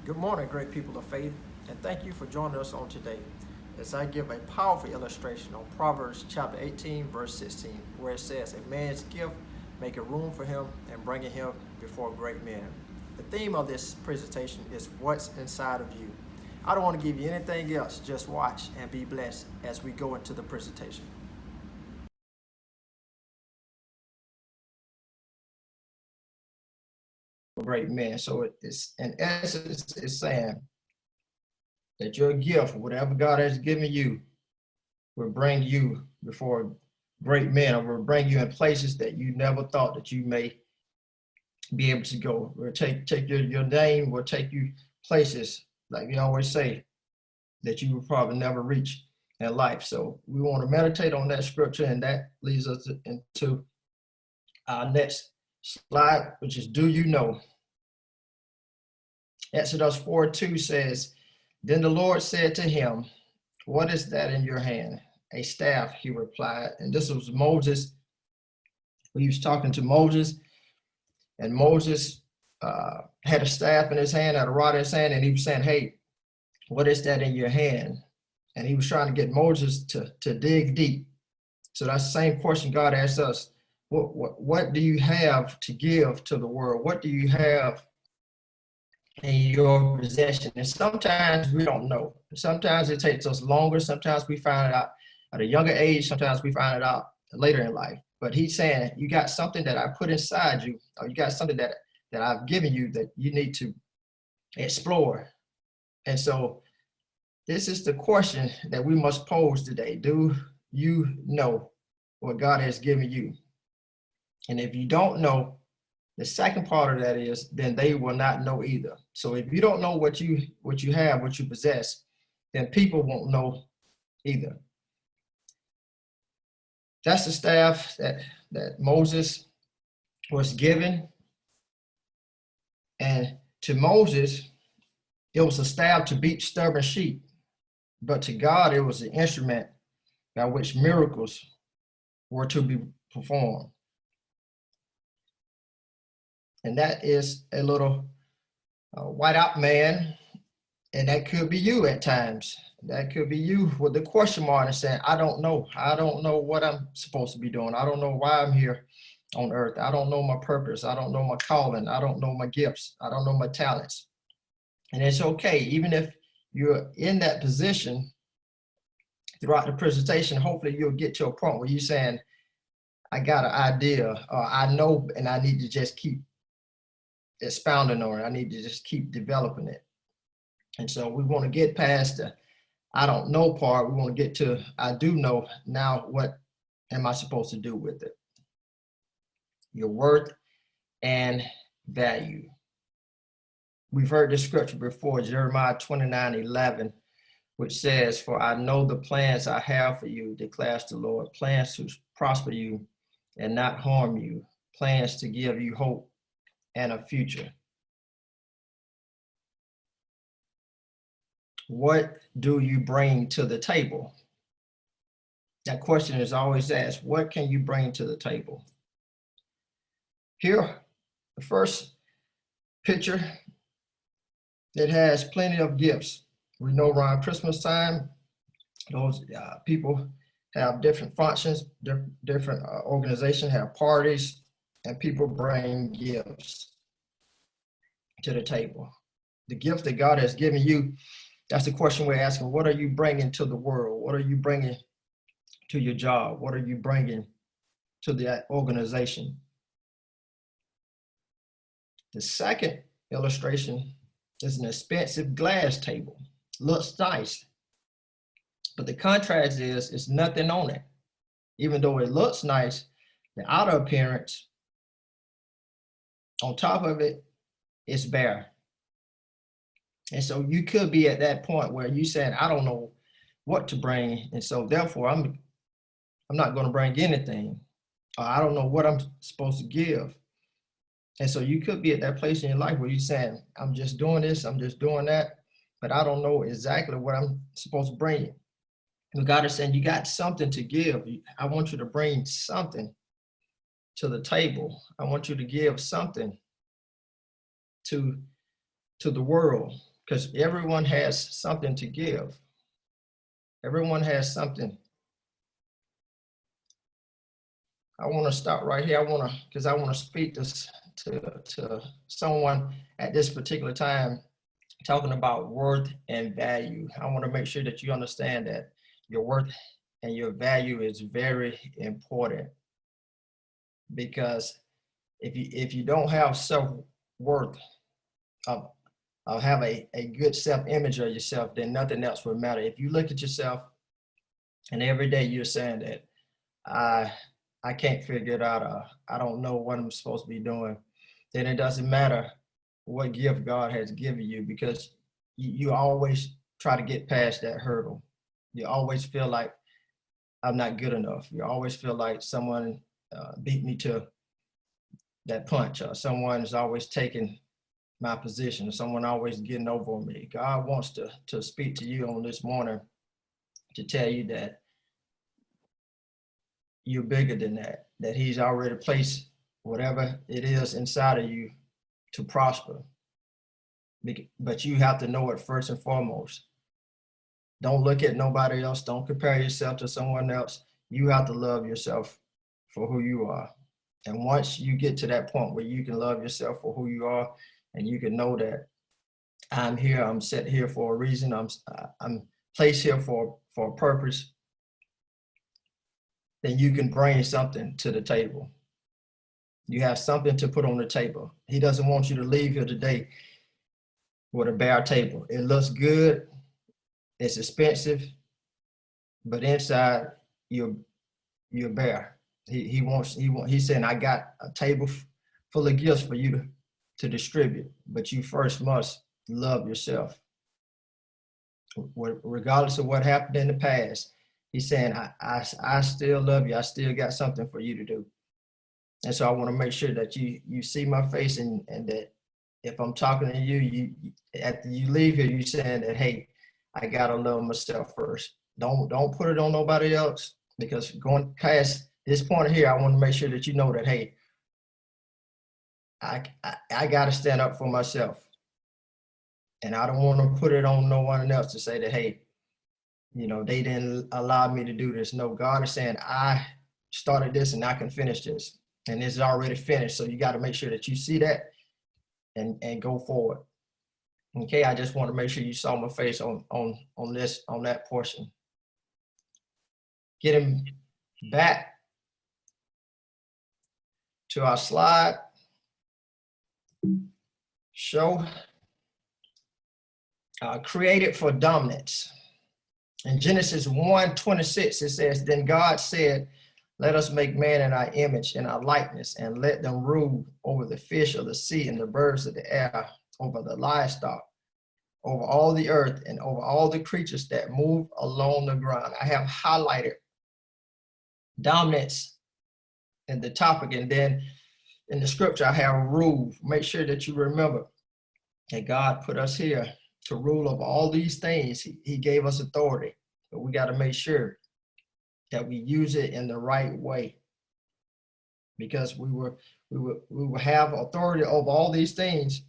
Good morning, great people of faith, and thank you for joining us on today as I give a powerful illustration on Proverbs chapter 18, verse 16, where it says, "A man's gift maketh room for him and bringeth him before great men." The theme of this presentation is what's inside of you. I don't want to give you anything else, just watch and be blessed as we go into the presentation. Great men. So it's in essence, it's saying that your gift, whatever God has given you, will bring you before great men, or will bring you in places that you never thought that you may be able to go. Will take your name, will take you places, like we always say, that you will probably never reach in life. So we want to meditate on that scripture, and that leads us into our next slide, which is, do you know? Exodus 4:2 says, "Then the Lord said to him, what is that in your hand?" "A staff," he replied. And this was Moses. He was talking to Moses, and Moses had a staff in his hand, had a rod in his hand, and he was saying, "Hey, what is that in your hand?" And he was trying to get Moses to dig deep. So that's the same question God asks us. What do you have to give to the world? What do you have in your possession? And sometimes we don't know. Sometimes it takes us longer. Sometimes we find it out at a younger age. Sometimes we find it out later in life. But he's saying, you got something that I put inside you, or you got something that I've given you that you need to explore. And so this is the question that we must pose today. Do you know what God has given you? And if you don't know, the second part of that is, then they will not know either. So if you don't know what you have, what you possess, then people won't know either. That's the staff that Moses was given. And to Moses, it was a staff to beat stubborn sheep. But to God, it was an instrument by which miracles were to be performed. And that is a little white-out man, and that could be you at times. That could be you with the question mark and saying, I don't know. I don't know what I'm supposed to be doing. I don't know why I'm here on earth. I don't know my purpose. I don't know my calling. I don't know my gifts. I don't know my talents. And it's okay, even if you're in that position throughout the presentation, hopefully you'll get to a point where you're saying, I got an idea, or I know, and I need to just keep expounding on it. I need to just keep developing it. And so we want to get past the I don't know part. We want to get to I do know. Now, what am I supposed to do with it? Your worth and value. We've heard this scripture before, Jeremiah 29:11, which says, "For I know the plans I have for you, declares the Lord, plans to prosper you and not harm you, plans to give you hope and a future." What do you bring to the table? That question is always asked. What can you bring to the table? Here, the first picture, it has plenty of gifts. We know around Christmas time, those people have different functions, different organizations have parties, and people bring gifts to the table. The gift that God has given you, that's the question we're asking. What are you bringing to the world? What are you bringing to your job? What are you bringing to the organization? The second illustration is an expensive glass table. Looks nice, but the contrast is it's nothing on it. Even though it looks nice, the outer appearance on top of it is bare. And so you could be at that point where you said, I don't know what to bring, and so therefore I'm not going to bring anything. I don't know what I'm supposed to give. And so you could be at that place in your life where you're saying, I'm just doing this, I'm just doing that, but I don't know exactly what I'm supposed to bring. And God is saying, you got something to give. I want you to bring something to the table. I want you to give something to the world. because everyone has something to give. Everyone has something. I want to start right here. Because I want to speak this to someone at this particular time, talking about worth and value. I want to make sure that you understand that your worth and your value is very important, because if you don't have self-worth, have a good self-image of yourself, then nothing else will matter. If you look at yourself and every day you're saying that I can't figure it out, I don't know what I'm supposed to be doing, then it doesn't matter what gift God has given you, because you always try to get past that hurdle. You always feel like I'm not good enough. You always feel like someone beat me to that punch, or someone is always taking my position, or someone always getting over on me. God wants to speak to you on this morning to tell you that you're bigger than that he's already placed whatever it is inside of you to prosper. But you have to know it first and foremost. Don't look at nobody else. Don't compare yourself to someone else. You have to love yourself for who you are. And once you get to that point where you can love yourself for who you are, and you can know that I'm here, I'm set here for a reason, I'm placed here for a purpose, then you can bring something to the table. You have something to put on the table. He doesn't want you to leave here today with a bare table. It looks good, it's expensive, but inside you're bare. He's saying, I got a table full of gifts for you to distribute, but you first must love yourself. Regardless of what happened in the past, he's saying, I still love you. I still got something for you to do. And so I want to make sure that you see my face, and that if I'm talking to you, after you leave here, you saying that, hey, I gotta love myself first. Don't put it on nobody else, because going past this point here, I want to make sure that you know that, hey, I gotta stand up for myself. And I don't want to put it on no one else to say that, hey, they didn't allow me to do this. No, God is saying, I started this and I can finish this. And it's already finished. So you got to make sure that you see that and go forward. Okay, I just want to make sure you saw my face on that portion. Getting back to our slide. Show created for dominance. In Genesis 1:26, it says, then God said, let us make man in our image, in our likeness, and let them rule over the fish of the sea and the birds of the air, over the livestock, over all the earth, and over all the creatures that move along the ground. I have highlighted dominance in the topic, and then in the scripture I have rule. Make sure that you remember that God put us here to rule over all these things. He gave us authority, but we got to make sure that we use it in the right way, because we will have authority over all these things,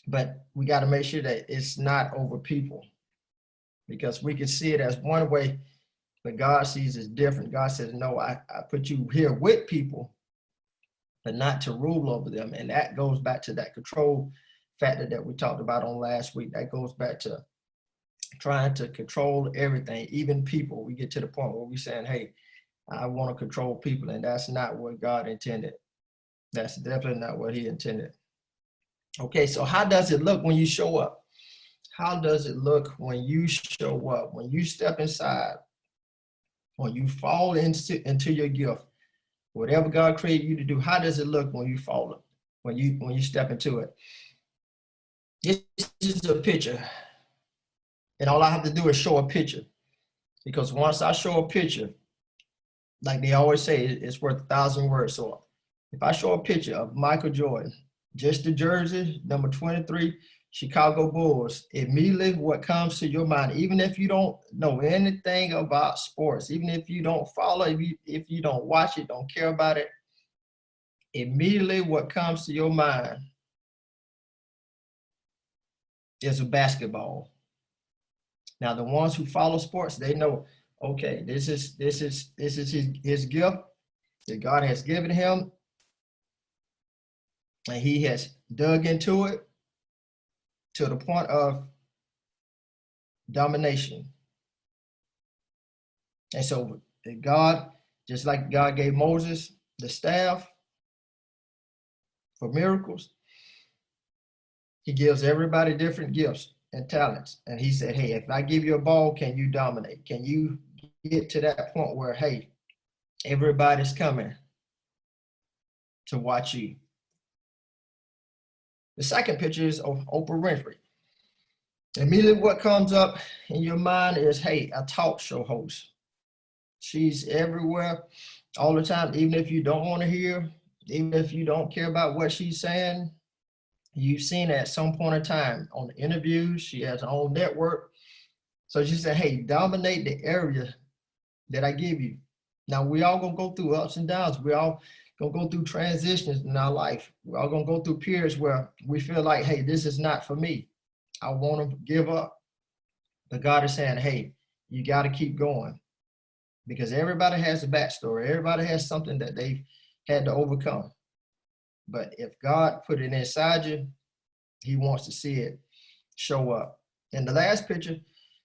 but we got to make sure that it's not over people, because we can see it as one way, but God sees it different. God says, no, I put you here with people, but not to rule over them. And that goes back to that control factor that we talked about on last week. That goes back to trying to control everything, even people. We get to the point where we're saying, hey, I want to control people, and that's not what God intended. That's definitely not what he intended. Okay, so how does it look when you show up? How does it look when you show up, when you step inside, when you fall into your gift, whatever God created you to do? How does it look when you fall, when you step into it? This is a picture, and all I have to do is show a picture, because once I show a picture, like they always say, it's worth 1,000 words. So if I show a picture of Michael Jordan, just the jersey, number 23, Chicago Bulls, immediately what comes to your mind, even if you don't know anything about sports, even if you don't follow, if you don't watch it, don't care about it, immediately what comes to your mind is a basketball. Now, the ones who follow sports, they know, okay, this is his gift that God has given him, and he has dug into it to the point of domination. And so God, just like God gave Moses the staff for miracles, he gives everybody different gifts and talents. And he said, hey, if I give you a ball, can you dominate? Can you get to that point where, hey, everybody's coming to watch you? The second picture is of Oprah Winfrey. Immediately what comes up in your mind is, hey, a talk show host. She's everywhere all the time, even if you don't want to hear, even if you don't care about what she's saying. You've seen her at some point in time on the interviews. She has her own network. So she said, hey, dominate the area that I give you. Now, we all going to go through ups and downs. We all going to go through transitions in our life. We're all going to go through periods where we feel like, hey, this is not for me. I want to give up. But God is saying, hey, you got to keep going. Because everybody has a backstory. Everybody has something that they've had to overcome. But if God put it inside you, he wants to see it show up. And the last picture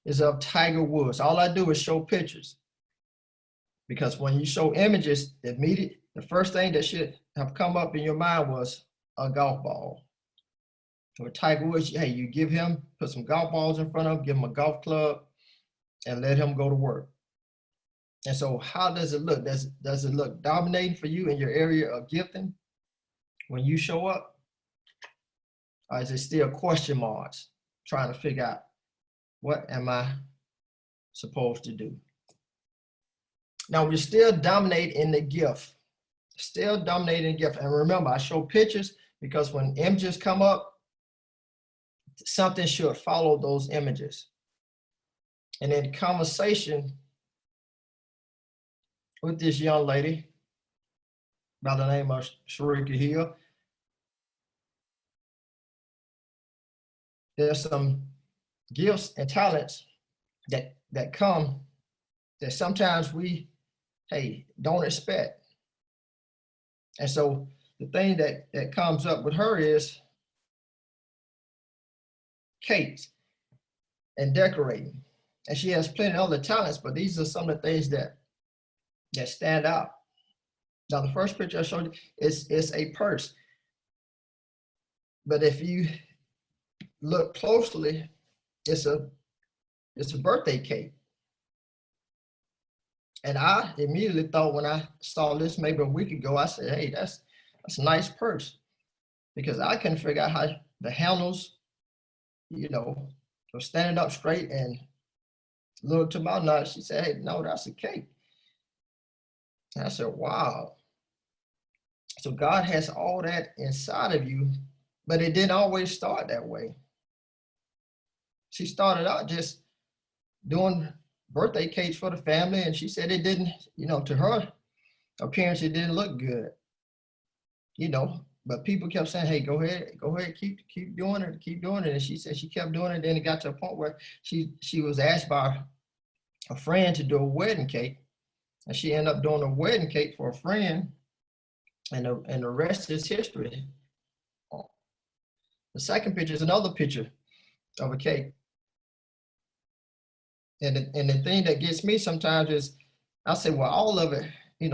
is of Tiger Woods. All I do is show pictures. Because when you show images, the first thing that should have come up in your mind was a golf ball. With Tiger Woods, hey, you give him, put some golf balls in front of him, give him a golf club, and let him go to work. And so how does it look? Does it look dominating for you in your area of gifting when you show up? Or is it still question marks, trying to figure out, what am I supposed to do? Now, we're still dominating in the gift. Still dominating the gift. And remember, I show pictures because when images come up, something should follow those images. And in conversation with this young lady by the name of Sharika Hill, there's some gifts and talents that come that sometimes we, hey, don't expect. And so the thing that comes up with her is cakes and decorating. And she has plenty of other talents, but these are some of the things that stand out. Now, the first picture I showed you is a purse. But if you look closely, it's a birthday cake. And I immediately thought, when I saw this maybe a week ago, I said, hey, that's a nice purse. Because I couldn't figure out how the handles, were standing up straight, and looked to my nut. She said, hey, no, that's a cake. And I said, wow. So God has all that inside of you, but it didn't always start that way. She started out just doing birthday cakes for the family, and she said it didn't, to her appearance, it didn't look good, but people kept saying, hey, go ahead, keep doing it. And she said she kept doing it. Then it got to a point where she was asked by a friend to do a wedding cake, and she ended up doing a wedding cake for a friend, and the rest is history. The second picture is another picture of a cake. And the thing that gets me sometimes is, I say, well, all of it,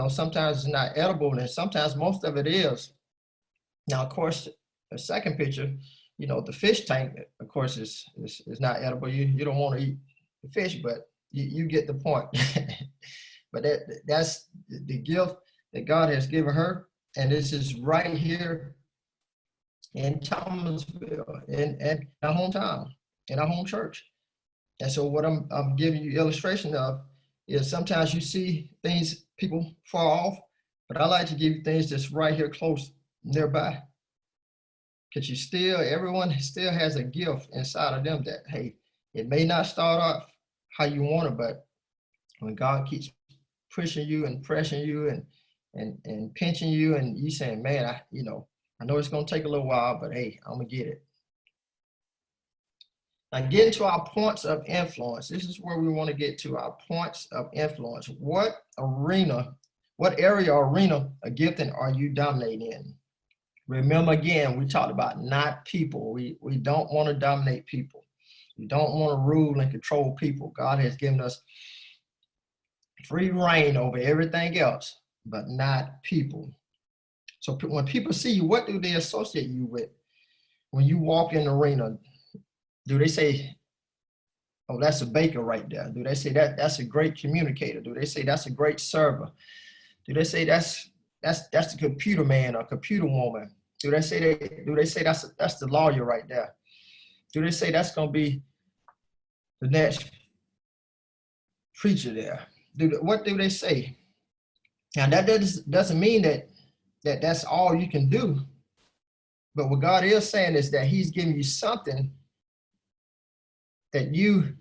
sometimes it's not edible, and sometimes most of it is. Now, of course, the second picture, the fish tank, of course, is not edible. You don't want to eat the fish, but you get the point. But that's the gift that God has given her, and this is right here in Thomasville, in our hometown, in our home church. And so what I'm giving you illustration of is, sometimes you see things, people far off, but I like to give you things that's right here close, nearby. Because everyone still has a gift inside of them that, hey, it may not start off how you want it, but when God keeps pushing you and pressing you and pinching you, and you saying, man, I know it's going to take a little while, but hey, I'm going to get it. Now, getting to our points of influence. This is where we want to get to, our points of influence. What area or arena of gifting are you dominating in? Remember, again, we talked about not people. We don't want to dominate people. We don't want to rule and control people. God has given us free reign over everything else, but not people. So when people see you, what do they associate you with? When you walk in the arena, do they say, oh, that's a baker right there? Do they say that's a great communicator? Do they say that's a great server? Do they say that's the computer man or computer woman? Do they say that's the lawyer right there? Do they say that's gonna be the next preacher there? What do they say? Now that doesn't mean that's all you can do. But what God is saying is that He's giving you something that you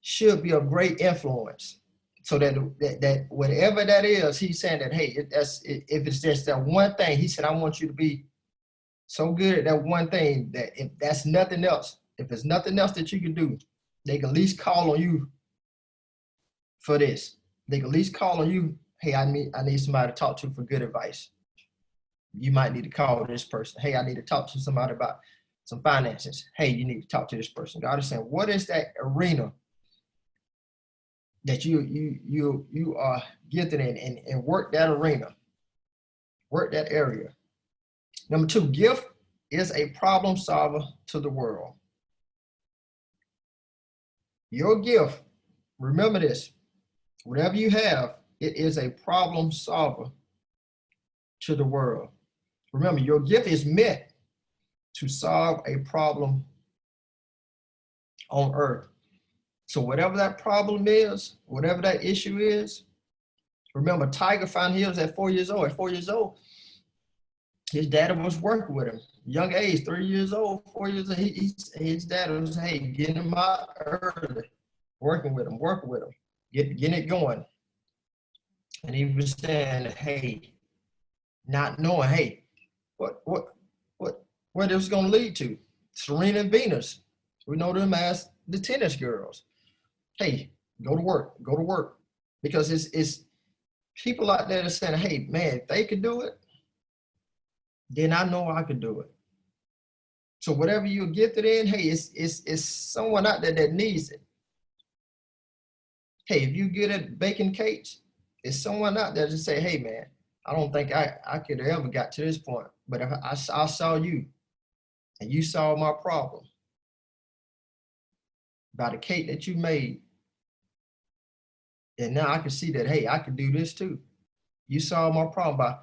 should be of great influence. So that whatever that is, He's saying that, hey, if it's just that one thing, He said, I want you to be so good at that one thing that if that's nothing else, if there's nothing else that you can do, they can at least call on you for this. They can at least call on you, hey, I need somebody to talk to for good advice. You might need to call this person. Hey, I need to talk to somebody about some finances. Hey, you need to talk to this person. God is saying, what is that arena that you are gifted in, and work that arena, work that area. Number 2, gift is a problem solver to the world. Your gift, remember this, whatever you have, it is a problem solver to the world. Remember, your gift is meant to solve a problem on earth. So whatever that problem is, whatever that issue is, remember, Tiger found his at 4 years old. At 4 years old, his dad was working with him. Young age, 3 years old, 4 years old, his dad was, hey, getting him out early, working with him, getting it going. And he was saying, hey, not knowing, hey, what it was going to lead to. Serena and Venus, we know them as the tennis girls. Hey, go to work. Because it's people out there that saying, hey, man, if they could do it, then I know I could do it. So whatever you're gifted in, hey, it's someone out there that needs it. Hey, if you good at baking cakes, it's someone out there to say, hey, man, I don't think I could have ever got to this point. But if I saw you and you solved my problem by the cake that you made, and now I can see that, hey, I can do this too. You solved my problem by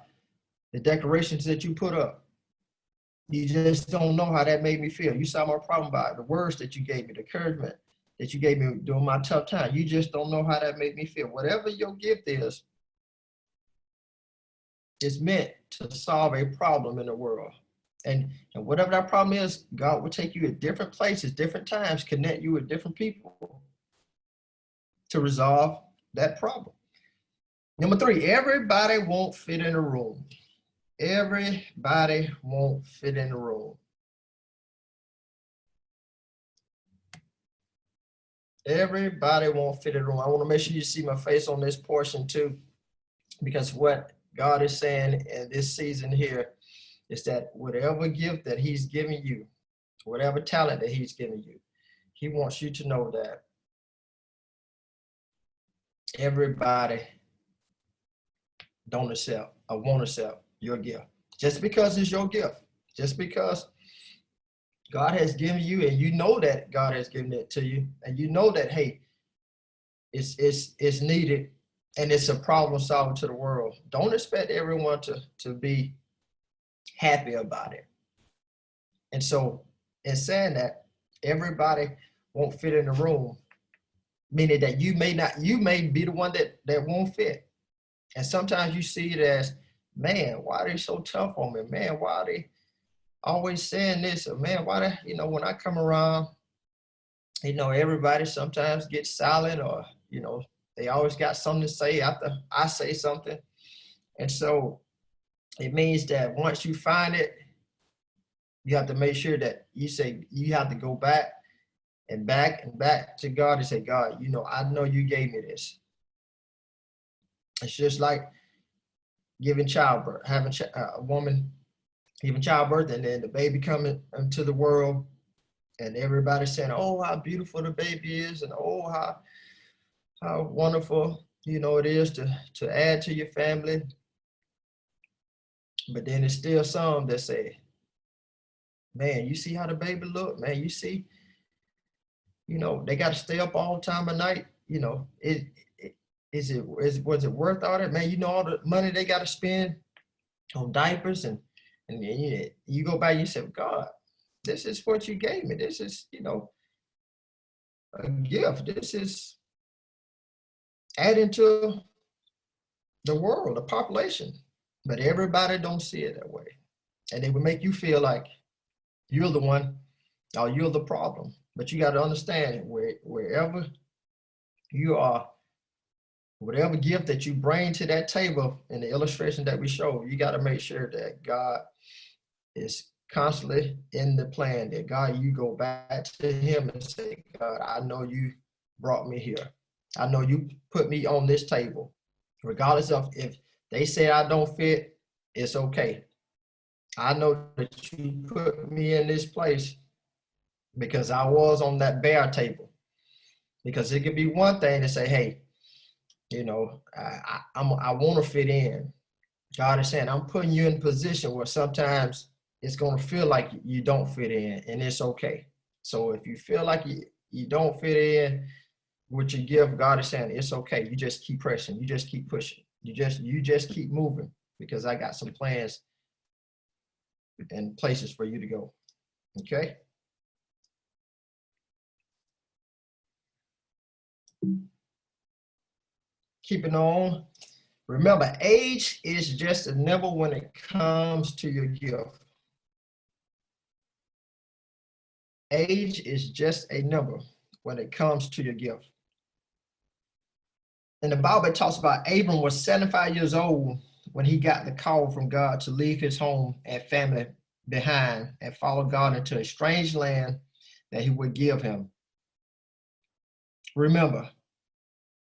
the decorations that you put up. You just don't know how that made me feel. You solved my problem by the words that you gave me, the encouragement that you gave me during my tough time. You just don't know how that made me feel. Whatever your gift is, it's meant to solve a problem in the world. And whatever that problem is, God will take you to different places, different times, connect you with different people to resolve that problem. Number 3, everybody won't fit in a room. Everybody won't fit in the room. Everybody won't fit in the room. I want to make sure you see my face on this portion too, because what God is saying in this season here is that whatever gift that He's giving you, whatever talent that He's giving you, He wants you to know that everybody don't accept or won't accept your gift. Just because it's your gift, just because God has given you, and you know that God has given it to you, and you know that, hey, it's needed, and it's a problem solver to the world. Don't expect everyone to be happy about it. And so in saying that, everybody won't fit in the room, meaning that you may be the one that won't fit. And sometimes you see it as, man, why are they so tough on me? Man, why are they always saying this? Or man, why they, when I come around, everybody sometimes gets silent, or, they always got something to say after I say something. And so it means that once you find it, you have to make sure that you have to go back and back to God and say, God, you know, I know you gave me this. It's just like giving childbirth, having a woman giving childbirth, and then the baby coming into the world, and everybody saying, oh, how beautiful the baby is, and oh, how wonderful, you know, it is to add to your family. But then there's still some that say, man, you see how the baby look, man, you see, you know, they got to stay up all time of night, you know, was it worth all that, man? You know, all the money they got to spend on diapers, and you go back and you say, God, this is what you gave me. This is, you know, a gift. This is adding to the world, the population. But everybody don't see it that way. And they would make you feel like you're the one, or you're the problem. But you got to understand, wherever you are, whatever gift that you bring to that table in the illustration that we show, you got to make sure that God is constantly in the plan, that God, you go back to him and say, God, I know you brought me here. I know you put me on this table. Regardless of if they say I don't fit, it's okay. I know that you put me in this place because I was on that bare table. Because it could be one thing to say, hey, you know, I want to fit in. God is saying, I'm putting you in a position where sometimes it's going to feel like you don't fit in, and it's okay. So if you feel like you don't fit in with your gift, God is saying, it's okay. You just keep pressing. You just keep pushing. You just keep moving, because I got some plans and places for you to go. Okay? Keeping on. Remember, age is just a number when it comes to your gift. Age is just a number when it comes to your gift. And the Bible talks about Abram was 75 years old when he got the call from God to leave his home and family behind and follow God into a strange land that he would give him. Remember,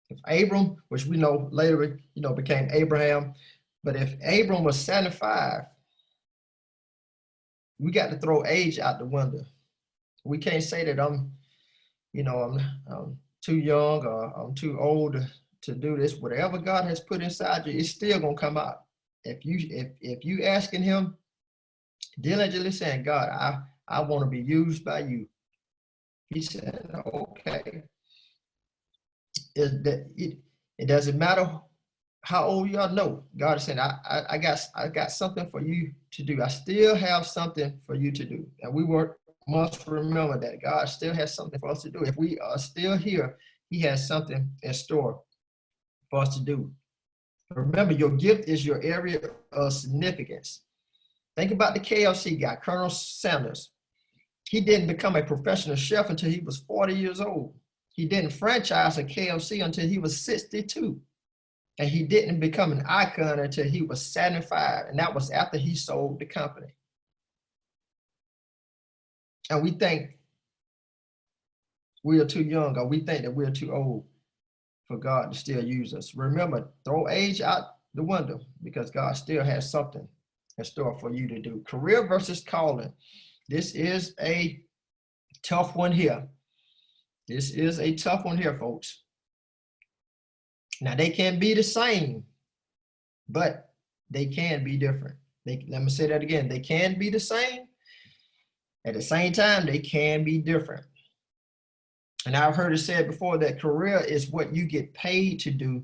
if Abram, which we know later, you know, became Abraham, but if Abram was 75, we got to throw age out the window. We can't say that I'm too young or I'm too old to do this. Whatever God has put inside you, it's still gonna come out. If you asking him diligently, saying, God, I want to be used by you. He said, okay. It doesn't matter how old you are. No, God is saying, I got something for you to do. I still have something for you to do. And we must remember that God still has something for us to do. If we are still here, he has something in store for us to do. Remember, your gift is your area of significance. Think about the KFC guy, Colonel Sanders. He didn't become a professional chef until he was 40 years old. He didn't franchise a KFC until he was 62. And he didn't become an icon until he was 75. And that was after he sold the company. And we think we are too young, or we think that we're too old for God to still use us. Remember, throw age out the window, because God still has something in store for you to do. Career versus calling. This is a tough one here. This is a tough one here, folks. Now, they can be the same, but they can be different. Let me say that again. They can be the same. At the same time, they can be different. And I've heard it said before that career is what you get paid to do.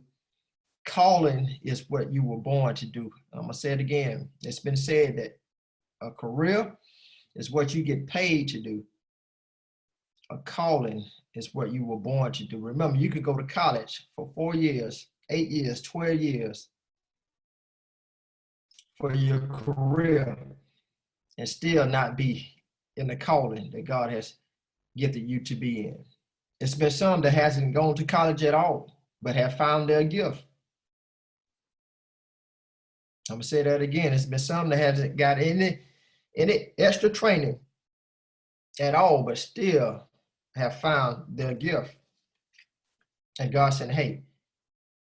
Calling is what you were born to do. I'm going to say it again. It's been said that a career is what you get paid to do. A calling is what you were born to do. Remember, you could go to college for 4 years, 8 years, 12 years for your career and still not be in the calling that God has gifted you to be in. It's been some that hasn't gone to college at all, but have found their gift. I'm gonna say that again. It's been some that hasn't got any extra training at all, but still have found their gift. And God said, hey,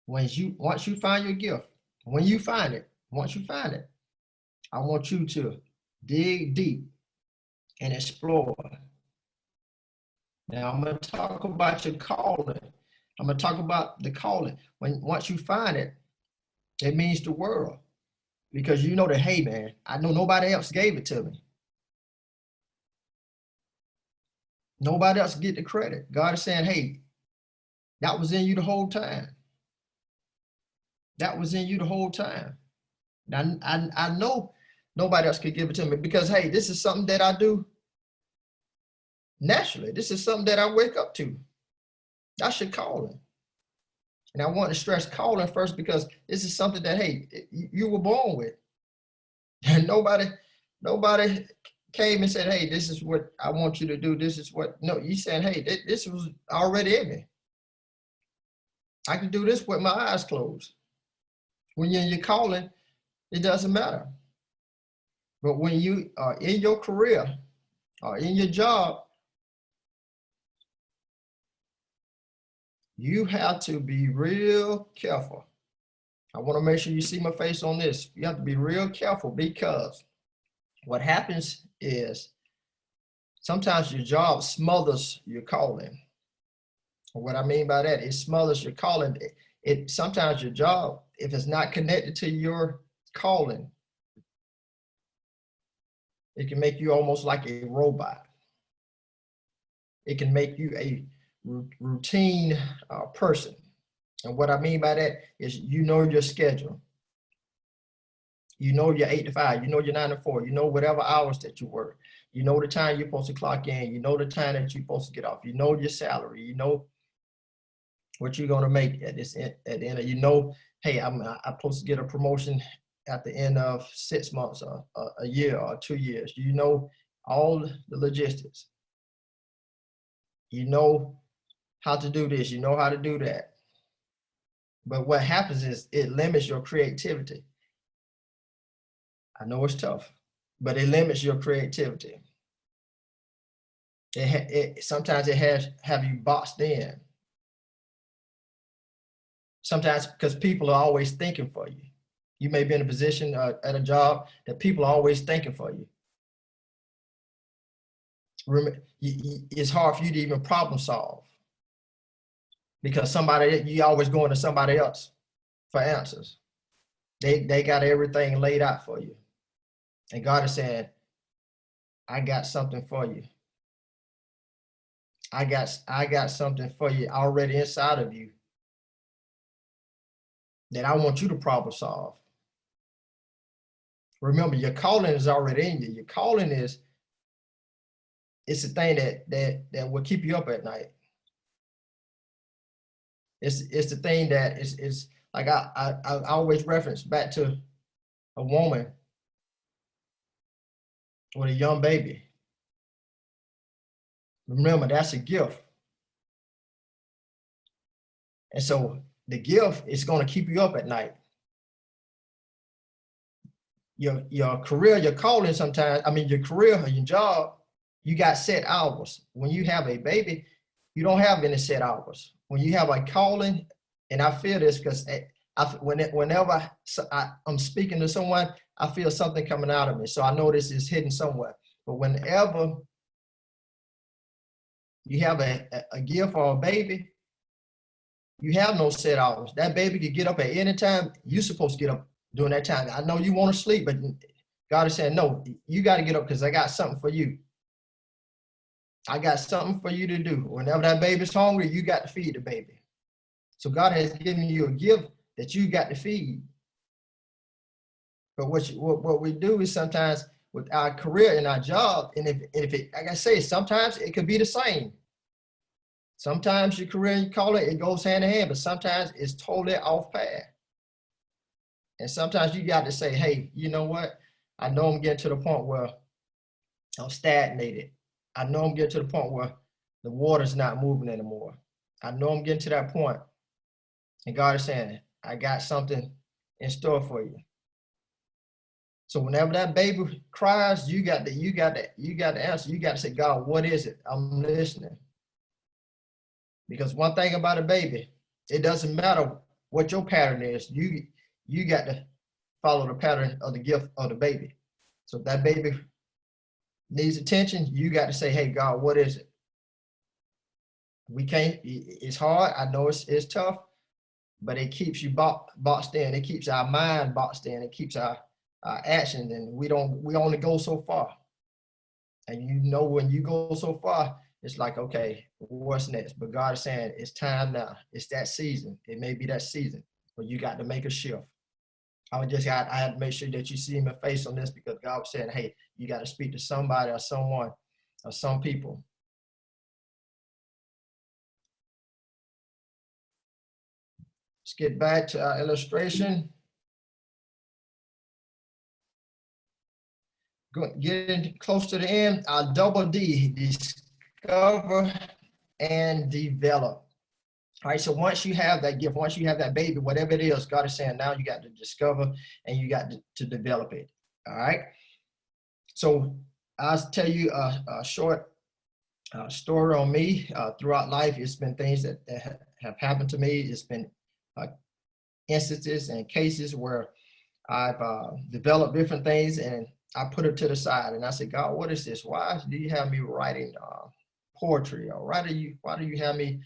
once you find your gift, once you find it, I want you to dig deep and explore. Now I'm going to talk about your calling. I'm going to talk about the calling. Once you find it, it means the world. Because you know that, hey, man, I know nobody else gave it to me. Nobody else get the credit. God is saying, hey, that was in you the whole time. That was in you the whole time. I know nobody else could give it to me because, hey, this is something that I do naturally. This is something that I wake up to. That's your calling. And I want to stress calling first because this is something that, hey, you were born with. And nobody came and said, hey, this is what I want you to do. This is what, no, you said, hey, this was already in me. I can do this with my eyes closed. When you're in your calling, it doesn't matter. But when you are in your career or in your job, you have to be real careful. I want to make sure you see my face on this. You have to be real careful because what happens is sometimes your job smothers your calling. What I mean by that, it smothers your calling. It sometimes your job, if it's not connected to your calling, it can make you almost like a robot. It can make you a routine person. And what I mean by that is you know your schedule. You know your 8 to 5, you know your 9 to 4, you know whatever hours that you work. You know the time you're supposed to clock in, you know the time that you're supposed to get off, you know your salary, you know what you're gonna make at the end of, you know, hey, I'm supposed to get a promotion at the end of 6 months or a year or 2 years. You know all the logistics. You know how to do this, you know how to do that. But what happens is it limits your creativity. I know it's tough, but it limits your creativity. Sometimes it have you boxed in. Sometimes because people are always thinking for you. You may be in a position at a job that people are always thinking for you. Remember, it's hard for you to even problem solve because you always going to somebody else for answers. They got everything laid out for you. And God is saying, I got something for you. I got something for you already inside of you that I want you to problem solve. Remember, your calling is already in you. Your calling it's the thing that will keep you up at night. It's the thing that is like I always reference back to a woman with a young baby. Remember, that's a gift. And so the gift is going to keep you up at night. Your career, your calling sometimes, your career or your job, you got set hours. When you have a baby, you don't have any set hours. When you have a calling, and I feel this because whenever I'm speaking to someone, I feel something coming out of me. So I know this is hidden somewhere. But whenever you have a gift or a baby, you have no set hours. That baby can get up at any time. You're supposed to get up during that time. I know you want to sleep, but God is saying, no, you got to get up because I got something for you. I got something for you to do. Whenever that baby's hungry, you got to feed the baby. So God has given you a gift that you got to feed. But what we do is sometimes with our career and our job, and if it, like I say, sometimes it could be the same. Sometimes your career and your calling, it goes hand in hand, but sometimes it's totally off path. And sometimes you got to say, hey, you know what? I know I'm getting to the point where I'm stagnated. I know I'm getting to the point where the water's not moving anymore. I know I'm getting to that point. And God is saying, I got something in store for you. So whenever that baby cries, you got the answer. You got to say, God, what is it? I'm listening. Because one thing about a baby, it doesn't matter what your pattern is. You got to follow the pattern of the gift of the baby. So if that baby needs attention, you got to say, hey, God, what is it? We can't, it's hard. I know it's tough, but it keeps you boxed in. It keeps our mind boxed in. It keeps our actions, and we only go so far. And you know, when you go so far, it's like, okay, what's next? But God is saying, it's time now. It's that season. It may be that season, but you got to make a shift. I had to make sure that you see my face on this, because God was saying, hey, you got to speak to somebody or someone or some people. Let's get back to our illustration. Getting close to the end, our double D, discover and develop. All right, so once you have that gift, once you have that baby, whatever it is, God is saying now you got to discover and you got to develop it. All right. So I'll tell you a short story on me. Throughout life, it's been things that have happened to me. It's been instances and cases where I've developed different things, and I put it to the side, and I said, God, what is this? Why do you have me writing poetry? Or why do you have me,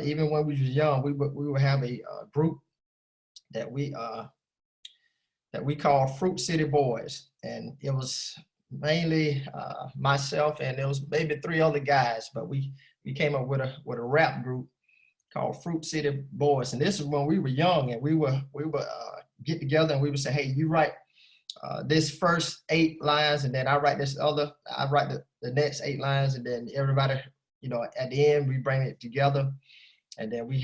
even when we was young, we would have a group that we call Fruit City Boys, and it was mainly myself, and there was maybe 3 other guys, but we came up with a rap group called Fruit City Boys. And this is when we were young, and we would get together and we would say, hey, you write this first 8 lines, and then I write the next 8 lines, and then everybody, you know, at the end we bring it together. And then we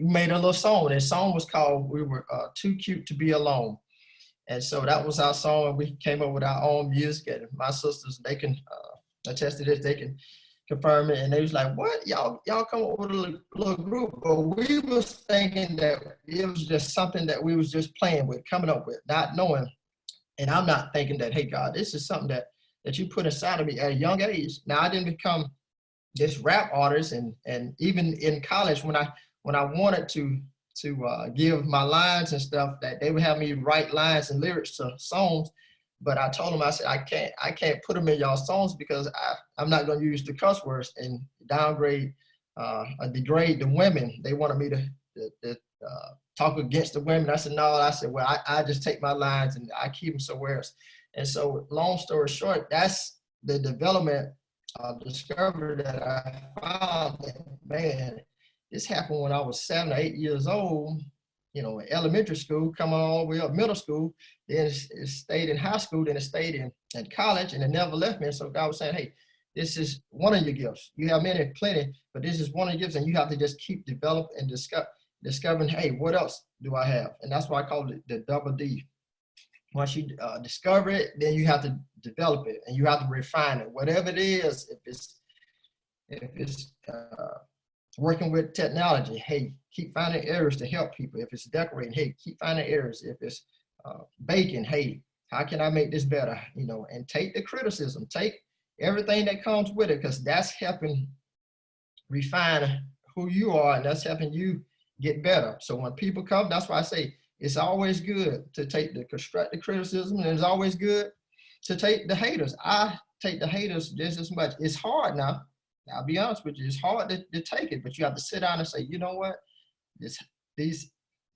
made a little song. And the song was called We Were Too Cute to Be Alone. And so that was our song, and we came up with our own music. And my sisters, they can attest to this, they can confirm it. And they was like, what, y'all come up with a little group? But we was thinking that it was just something that we was just playing with, coming up with, not knowing. And I'm not thinking that, hey, God, this is something that you put inside of me at a young age. Now, I didn't become this rap artist, and even in college, when I wanted to give my lines and stuff, that they would have me write lines and lyrics to songs. But I told them, I said, I can't put them in y'all songs, because I'm not going to use the cuss words and downgrade or degrade the women. They wanted me to talk against the women. I said, no. I said, well, I just take my lines and I keep them somewhere else. And so, long story short, that's the development discovery that I found that, man, this happened when I was 7 or 8 years old, you know, in elementary school, coming all the way up middle school. Then it stayed in high school, then it stayed in college, and it never left me. And so God was saying, hey, this is one of your gifts. You have many, plenty, but this is one of your gifts, and you have to just keep developing and discovering, hey, what else do I have? And that's why I call it the double D. Once you discover it, then you have to develop it, and you have to refine it. Whatever it is, if it's working with technology, hey, keep finding areas to help people. If it's decorating, hey, keep finding areas. If it's baking, hey, how can I make this better? You know, and take the criticism, take everything that comes with it, because that's helping refine who you are, and that's helping you get better. So when people come, that's why I say it's always good to take the constructive criticism, and it's always good to take the haters. I take the haters just as much. It's hard now. I'll be honest with you. It's hard to take it, but you have to sit down and say, you know what? These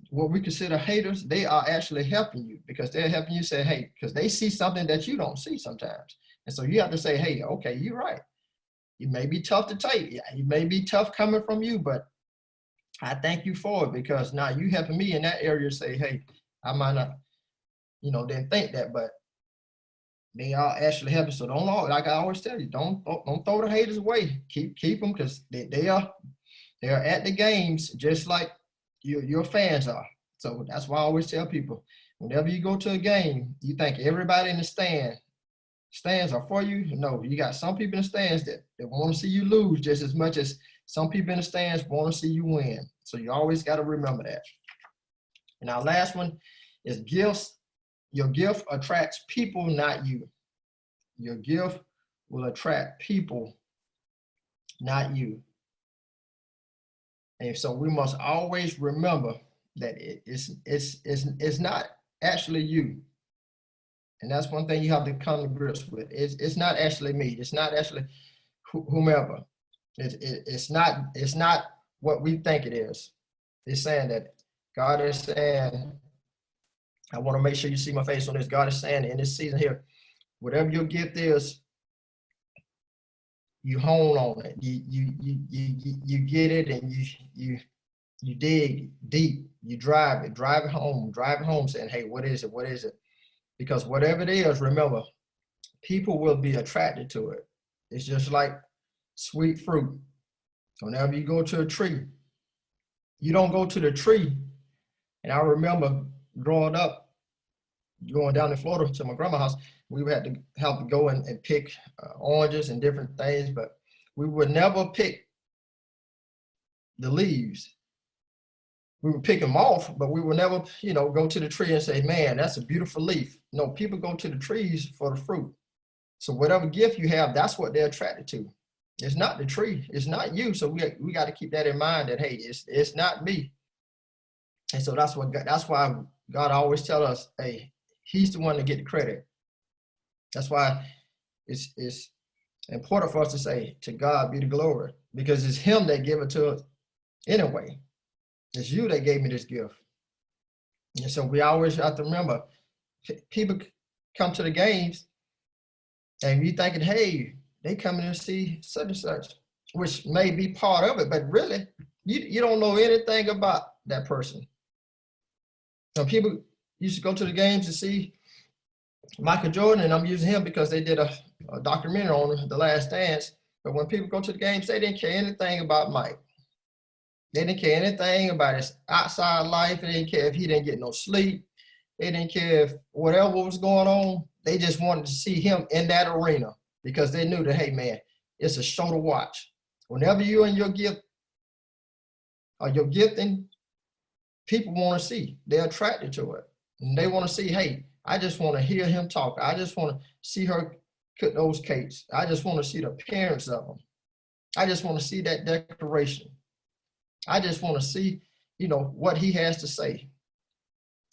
what we consider haters, they are actually helping you, because they're helping you say, hey, because they see something that you don't see sometimes. And so you have to say, hey, okay, you're right. It may be tough to take. It may be tough coming from you, but I thank you for it, because now you helping me in that area say, hey, I might not, you know, didn't think that, but they are actually helping. So don't, like I always tell you, don't throw the haters away. Keep them, because they are at the games just like your fans are. So that's why I always tell people, whenever you go to a game, you think everybody in the stands are for you. No, you got some people in the stands that want to see you lose just as much as some people in the stands want to see you win. So you always got to remember that. And our last one is gifts. Your gift attracts people, not you. Your gift will attract people, not you. And so we must always remember that it's not actually you. And that's one thing you have to come to grips with. It's not actually me. It's not actually whomever. It's not what we think it is. It's saying that God is saying, I want to make sure you see my face on this. God is saying in this season here, whatever your gift is, you hone on it. You get it, and you dig deep. You drive it home, saying, hey, what is it? What is it? Because whatever it is, remember, people will be attracted to it. It's just like sweet fruit. Whenever you go to a tree, you don't go to the tree. And I remember growing up, going down in Florida to my grandma's house, we had to help go and pick oranges and different things, but we would never pick the leaves. We would pick them off, but we would never, go to the tree and say, man, that's a beautiful leaf. No, people go to the trees for the fruit. So whatever gift you have, that's what they're attracted to. It's not the tree. It's not you. So we got to keep that in mind that, hey, it's not me. And so that's why God always tells us, hey, he's the one to get the credit. That's why it's important for us to say, to God be the glory, because it's him that gave it to us anyway. It's you that gave me this gift. And so we always have to remember, people come to the games and you thinking, hey, they coming to see such and such, which may be part of it, but really, you don't know anything about that person. Some people used to go to the games to see Michael Jordan, and I'm using him because they did a documentary on The Last Dance. But when people go to the games, they didn't care anything about Mike. They didn't care anything about his outside life. They didn't care if he didn't get no sleep. They didn't care if whatever was going on. They just wanted to see him in that arena because they knew that, hey, man, it's a show to watch. Whenever you're in your gift or your gifting, people want to see. They're attracted to it. And they want to see, hey, I just want to hear him talk. I just want to see her cook those cakes. I just want to see the appearance of them. I just want to see that decoration. I just want to see, what he has to say.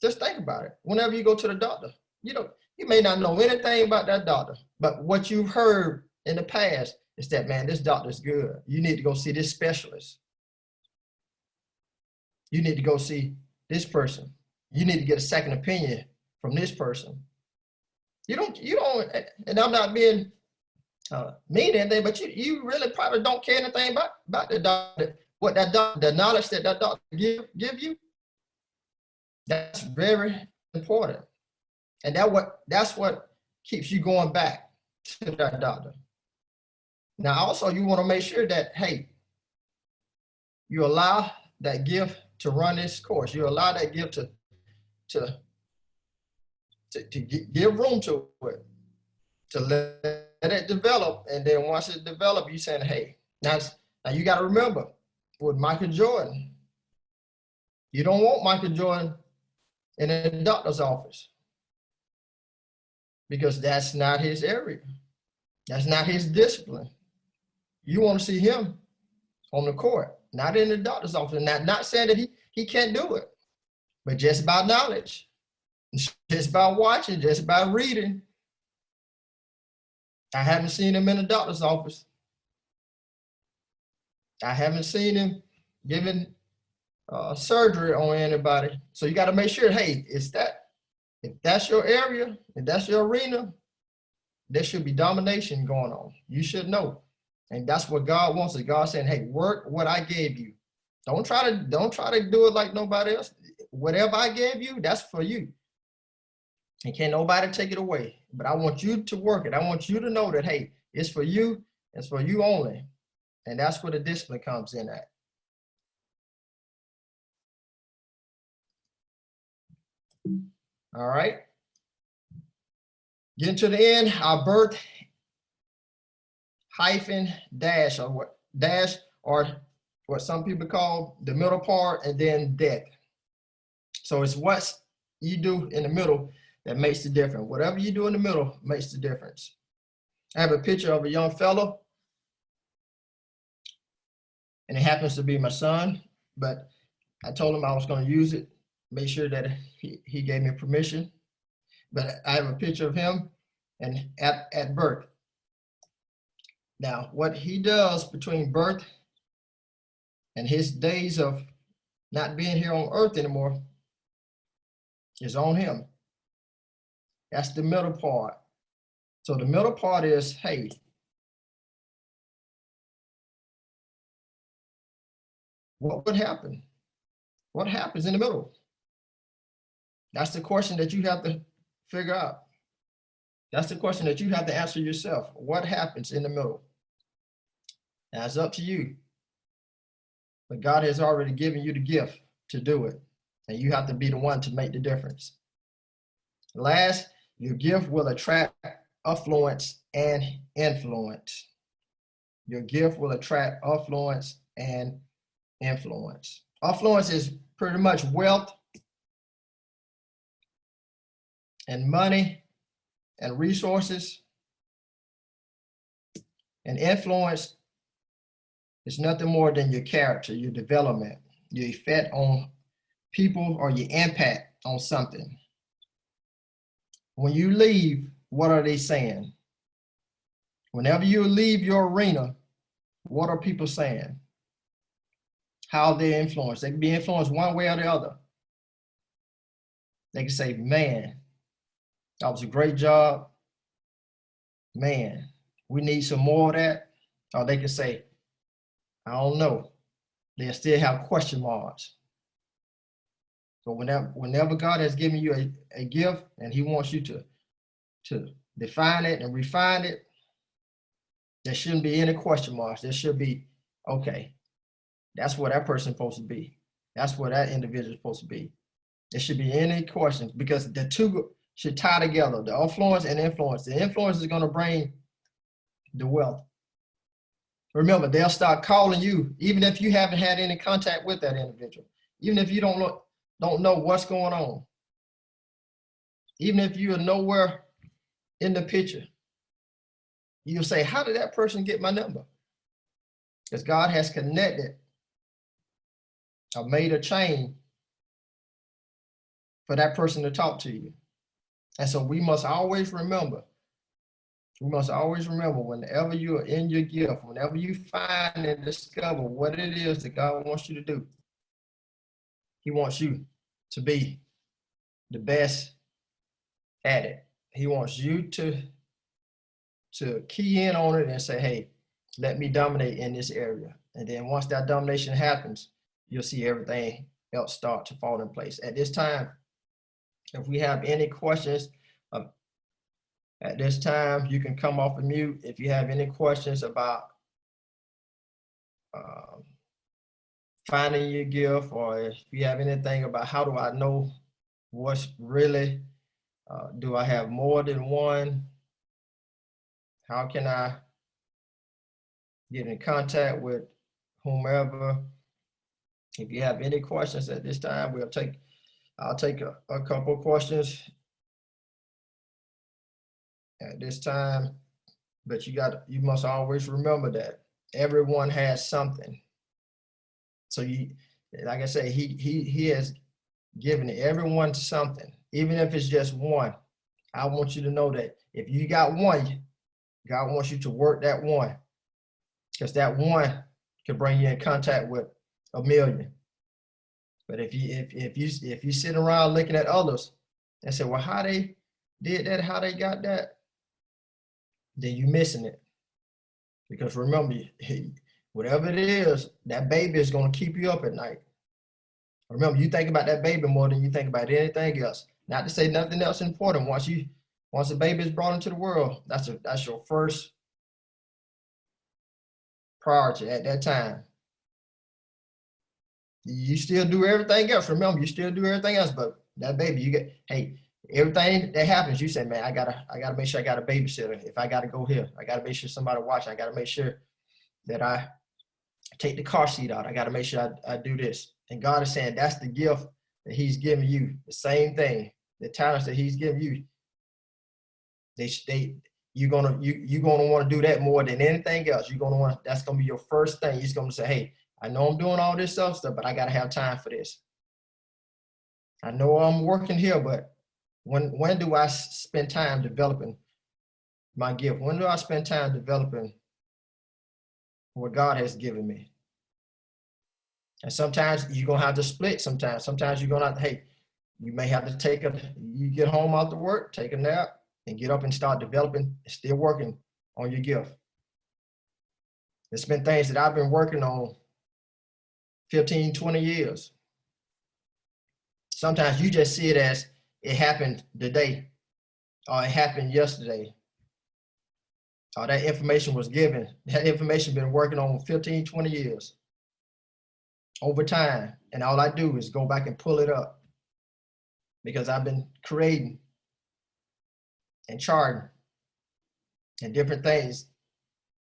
Just think about it. Whenever you go to the doctor, you may not know anything about that doctor, but what you've heard in the past is that, man, this doctor's good. You need to go see this specialist. You need to go see this person. You need to get a second opinion from this person. You don't, and I'm not being mean or anything, but you really probably don't care anything about the doctor. What that doctor, the knowledge that doctor give you, that's very important. And that's what keeps you going back to that doctor. Now, also, you want to make sure that, hey, you allow that gift to run its course. You allow that gift to give room to it, to let it develop. And then once it develops, you saying, hey, now you got to remember, with Michael Jordan, you don't want Michael Jordan in a doctor's office because that's not his area. That's not his discipline. You want to see him on the court, not in the doctor's office. Not saying that he can't do it, but just by knowledge, just by watching, just by reading. I haven't seen him in the doctor's office. I haven't seen him giving surgery on anybody. So you got to make sure, hey, if that's your area, if that's your arena, there should be domination going on. You should know. And that's what God wants. Is God saying, hey, work what I gave you. Don't try to do it like nobody else. Whatever I gave you, that's for you. And can't nobody take it away. But I want you to work it. I want you to know that, hey, it's for you. It's for you only. And that's where the discipline comes in at. All right. Getting to the end, our birth hyphen dash, or what some people call the middle part, and then death. So it's what you do in the middle that makes the difference. Whatever you do in the middle makes the difference. I have a picture of a young fellow. and it happens to be my son, but I told him I was going to use it, make sure that he gave me permission. But I have a picture of him and at birth. Now, what he does between birth and his days of not being here on earth anymore is on him. That's the middle part. So the middle part is, hey, what would happen? What happens in the middle? That's the question that you have to figure out. That's the question that you have to answer yourself. What happens in the middle? Now it's up to you. But God has already given you the gift to do it. And you have to be the one to make the difference. Last, your gift will attract affluence and influence. Your gift will attract affluence and influence. Affluence is pretty much wealth and money and resources. And influence is nothing more than your character, your development, your effect on people, or your impact on something. When you leave, what are they saying? Whenever you leave your arena, what are people saying? How they influenced? They can be influenced one way or the other. They can say, man, that was a great job. Man, we need some more of that. Or they can say, I don't know. They still have question marks. So whenever God has given you a gift and he wants you to define it and refine it, there shouldn't be any question marks. There should be, okay, that's what that person's supposed to be. That's what that individual is supposed to be. There should be any questions, because the two should tie together, the affluence and influence. The influence is going to bring the wealth. Remember, they'll start calling you, even if you haven't had any contact with that individual, even if you don't know what's going on, even if you are nowhere in the picture. You'll say, how did that person get my number? Because God has connected or made a chain for that person to talk to you. And so we must always remember, whenever you are in your gift, whenever you find and discover what it is that God wants you to do, he wants you to be the best at it. He wants you to key in on it and say, hey, let me dominate in this area. And then once that domination happens, you'll see everything else start to fall in place. At this time, if we have any questions, at this time, you can come off of mute. If you have any questions about finding your gift, or if you have anything about how do I know what's really, do I have more than one? How can I get in contact with whomever? If you have any questions at this time, I'll take a couple of questions at this time, but you must always remember that everyone has something. So like I say, he has given everyone something, even if it's just one. I want you to know that if you got one, God wants you to work that one, because that one can bring you in contact with a million. But if you sit around looking at others and say, well, how they did that, how they got that, then you're missing it. Because remember, whatever it is, that baby is going to keep you up at night. Remember, you think about that baby more than you think about anything else. Not to say nothing else important. Once a baby is brought into the world, that's your first priority at that time. You still do everything else. Remember, you still do everything else, but that baby, everything that happens, you say, man, I gotta make sure I got a babysitter. If I gotta go here, I gotta make sure somebody watching. I gotta make sure that I take the car seat out. I gotta make sure I do this. And God is saying that's the gift that he's giving you. The same thing, the talents that he's giving you. You're gonna want to do that more than anything else. That's gonna be your first thing. He's gonna say, hey, I know I'm doing all this other stuff, but I got to have time for this. I know I'm working here, but when do I spend time developing my gift? When do I spend time developing what God has given me? And sometimes you're going to have to split sometimes. Sometimes you're going to have to, hey, you may have to you get home after work, take a nap, and get up and start developing, still working on your gift. It's been things that I've been working on 15, 20 years. Sometimes you just see it as it happened today, or it happened yesterday, or that information was given. That information been working on 15, 20 years over time. And all I do is go back and pull it up because I've been creating and charting and different things.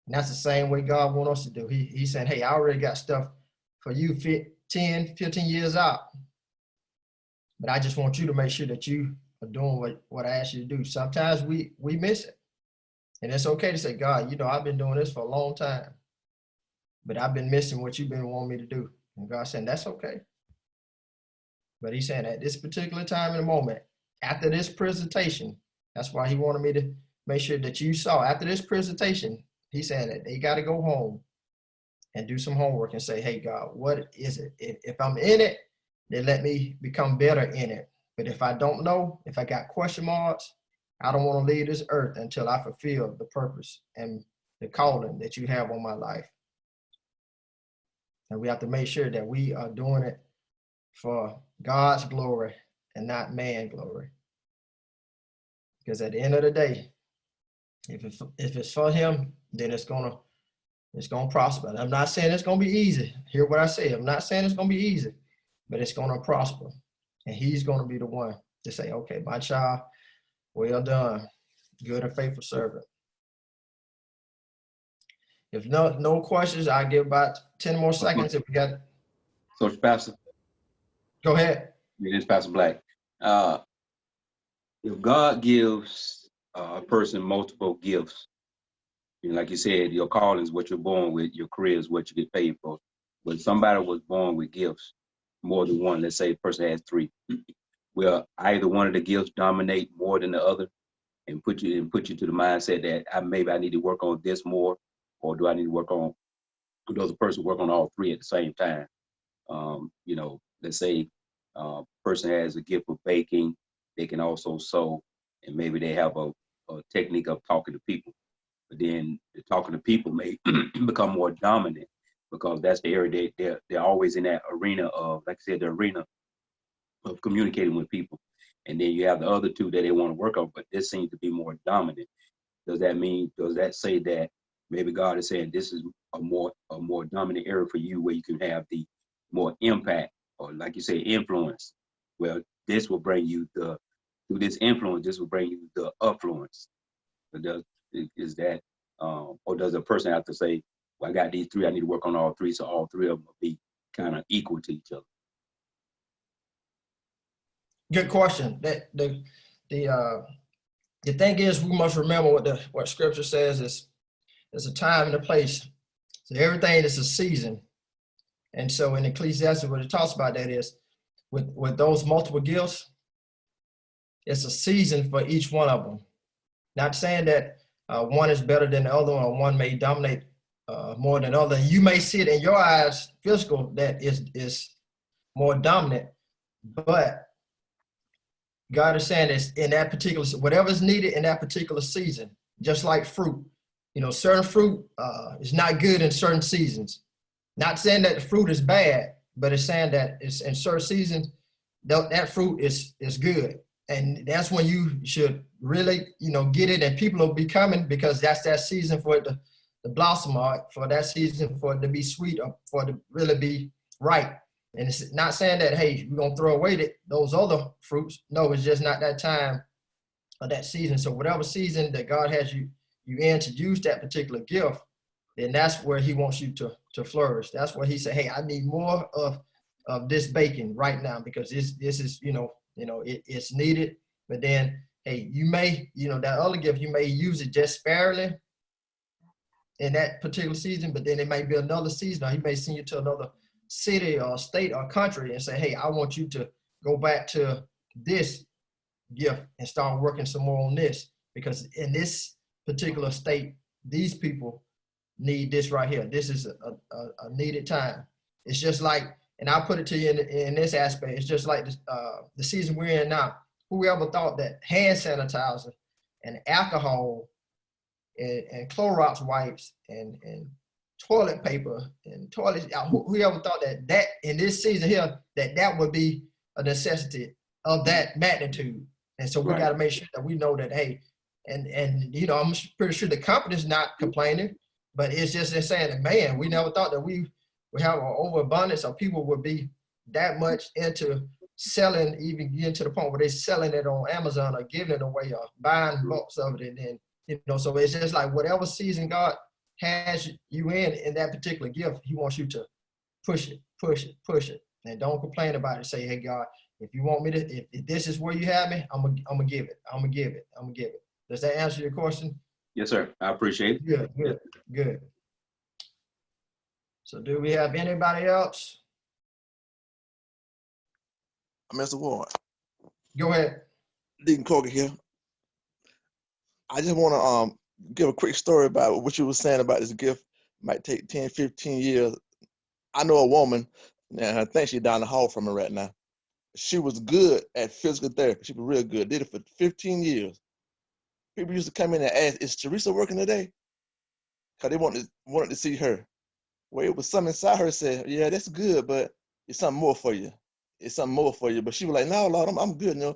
And that's the same way God wants us to do. He said, hey, I already got stuff for you 10, 15 years out. But I just want you to make sure that you are doing what I asked you to do. Sometimes we miss it. And it's okay to say, God, you know, I've been doing this for a long time, but I've been missing what you've been wanting me to do. And God's saying, that's okay. But he's saying at this particular time in the moment, after this presentation, that's why he wanted me to make sure that you saw after this presentation, he's saying that they got to go home and do some homework and say, hey, God, what is it? If I'm in it, then let me become better in it. But if I don't know, if I got question marks, I don't want to leave this earth until I fulfill the purpose and the calling that you have on my life. And we have to make sure that we are doing it for God's glory and not man's glory. Because at the end of the day, if it's for him, then it's gonna prosper. And I'm not saying it's gonna be easy. Hear what I say. I'm not saying it's gonna be easy, but it's gonna prosper. And he's gonna be the one to say, okay, my child, well done, good and faithful servant. If no questions, I'll give about 10 more seconds if we got it. So, Pastor. Go ahead. It is Pastor Black. If God gives a person multiple gifts, you know, like you said, your calling is what you're born with, your career is what you get paid for. But somebody was born with gifts, more than one. Let's say a person has 3. Will either one of the gifts dominate more than the other and put you to the mindset that maybe I need to work on this more, or do I need to work on, does a person work on all 3 at the same time? You know, let's say a person has a gift of baking, they can also sew, and maybe they have a technique of talking to people. But then the talking to people may become more dominant because that's the area they're always in that arena of, like I said, the arena of communicating with people. And then you have the other 2 that they want to work on, but this seems to be more dominant. Does that say that maybe God is saying this is a more dominant area for you where you can have the more impact, or like you say, influence? Well, this will bring you through this influence, this will bring you the affluence. Is that, or does a person have to say, well, I got these 3, I need to work on all 3, so all 3 of them will be kind of equal to each other? Good question. The thing is, we must remember what Scripture says is there's a time and a place. So everything is a season. And so in Ecclesiastes, what it talks about that is with those multiple gifts, it's a season for each one of them. Not saying that one is better than the other one, or one may dominate more than the other. You may see it in your eyes, physical, that is more dominant, but God is saying it's in that particular, whatever's needed in that particular season, just like fruit. You know, certain fruit is not good in certain seasons. Not saying that the fruit is bad, but it's saying that it's in certain seasons, that fruit is good. And that's when you should really, you know, get it, and people will be coming because that's that season for it to blossom, or for that season for it to be sweet, or for it to really be ripe. And it's not saying that, hey, we're going to throw away those other fruits. No, it's just not that time of that season. So whatever season that God has you in to use that particular gift, then that's where he wants you to flourish. That's where he said, hey, I need more of this baking right now, because this is, it's needed. But then, hey, you may, that other gift, you may use it just sparingly, in that particular season, but then it may be another season, or he may send you to another city or state or country and say, hey, I want you to go back to this gift and start working some more on this, because in this particular state, these people need this right here. This is a needed time. It's just like, and I'll put it to you in this aspect, it's just like this, the season we're in now. Whoever thought that hand sanitizer and alcohol and Clorox wipes and toilet paper and toilet, whoever thought that in this season here, that would be a necessity of that magnitude. And so we got to make sure that we know that, hey, and you know, I'm pretty sure the company's not complaining, but it's just they're saying that, man, we never thought that we would have an overabundance of people would be that much into selling, even getting to the point where they're selling it on Amazon or giving it away or buying bulks of it. And then, you know, so it's just like whatever season God has you in that particular gift, he wants you to push it, push it, push it. And don't complain about it. Say, hey, God, if you want me to, if this is where you have me, I'm gonna give it. I'm gonna give it. I'm gonna give it. Does that answer your question? Yes, sir. I appreciate it. Good, good, good. So do we have anybody else? Mr. Ward. Go ahead. Deacon Corker here. I just want to give a quick story about what you were saying about this gift. Might take 10, 15 years. I know a woman, and I think she's down the hall from me right now. She was good at physical therapy. She was real good. Did it for 15 years. People used to come in and ask, is Teresa working today? Because they wanted to see her. Well, it was something inside her said, yeah, that's good, but it's something more for you. It's something more for you. But she was like, no, Lord, I'm good. You know,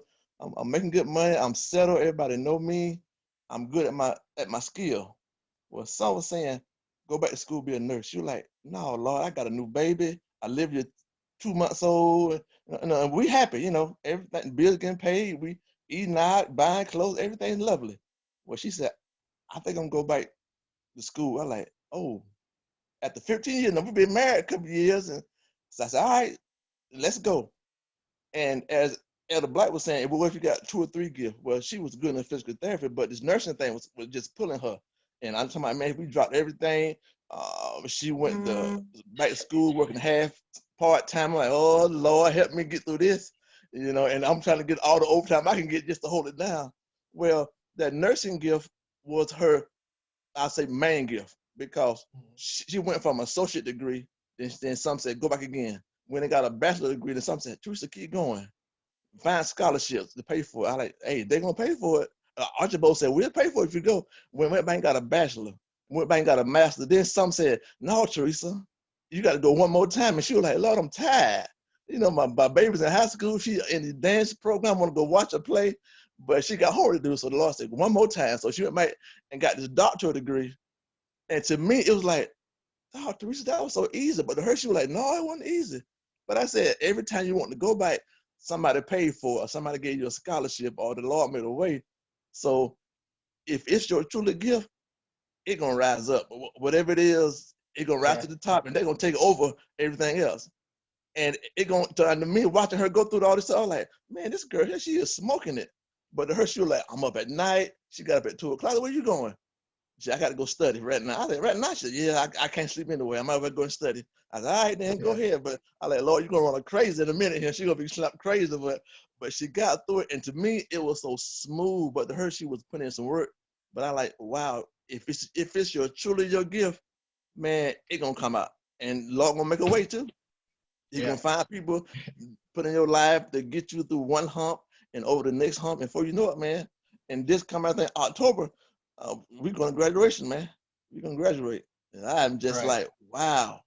I'm making good money. I'm settled. Everybody know me. I'm good at my skill. Well, some was saying, go back to school, be a nurse. She was like, no, Lord, I got a new baby. I live here 2 months old. And we happy, you know, everything, bills getting paid. We eating out, buying clothes, everything's lovely. Well, she said, I think I'm gonna go back to school. I'm like, oh, after 15 years, now we've been married a couple of years. And so I said, all right, let's go. And as Elder Black was saying, well, what if you got 2 or 3 gifts? Well, she was good in physical therapy, but this nursing thing was just pulling her. And I'm talking about, man, we dropped everything. She went back to school working half part-time. I'm like, oh, Lord, help me get through this. You know, and I'm trying to get all the overtime I can get just to hold it down. Well, that nursing gift was her, I'll say, main gift, because she went from an associate degree, then some said, go back again. When they got a bachelor degree, then some said, Teresa, keep going. Find scholarships to pay for it. I like, hey, they're going to pay for it. Archibald said, we'll pay for it if you go. When went back and got a bachelor, went back and got a master, then some said, no, Teresa, you got to go one more time. And she was like, Lord, I'm tired. You know, my baby's in high school. She in the dance program, want to go watch her play, but she got homework to do. So the Lord said, one more time. So she went back and got this doctorate degree. And to me, it was like, oh, Teresa, that was so easy. But to her, she was like, no, it wasn't easy. But I said, every time you want to go back, somebody paid for it, or somebody gave you a scholarship, or the Lord made a way. So if it's your truly gift, it's going to rise up. Whatever it is, it's going to rise to the top, and they're going to take over everything else. And it going to me, watching her go through all this stuff, I was like, man, this girl here, she is smoking it. But to her, she was like, I'm up at night. She got up at 2 o'clock. Where you going? She said, I got to go study right now. I said, right now? She said, yeah, I can't sleep anyway. I might as well go and study. I said, all right, then go ahead. But I like, Lord, you're going to run her crazy in a minute here. She's going to be slapped crazy. But she got through it. And to me, it was so smooth. But to her, she was putting in some work. But I like, wow, if it's truly your gift, man, it's going to come out. And Lord going to make a way too. You're going to find people put in your life to get you through one hump and over the next hump. And before you know it, man, and this coming, I think, October, we're going to graduation, man. We're going to graduate. And I'm just like, wow.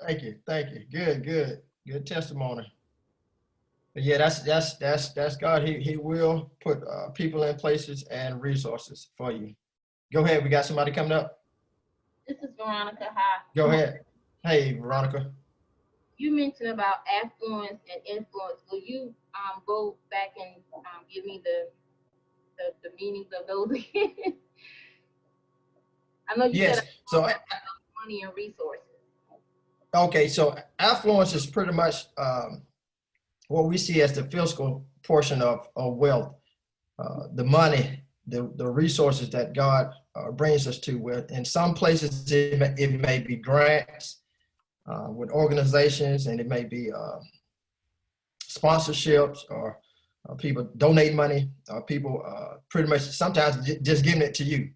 Thank you. Good testimony. But yeah, that's God. He will put people in places and resources for you. Go ahead. We got somebody coming up. This is Veronica. Hi. Go ahead. Hey, Veronica. You mentioned about affluence and influence. Will you go back and give me the meanings of those again? I know you said so money and resources. Okay, so affluence is pretty much what we see as the physical portion of wealth, the money, the resources that God brings us to. Where in some places it may be grants with organizations, and it may be sponsorships, or people donate money, or people pretty much sometimes just giving it to you.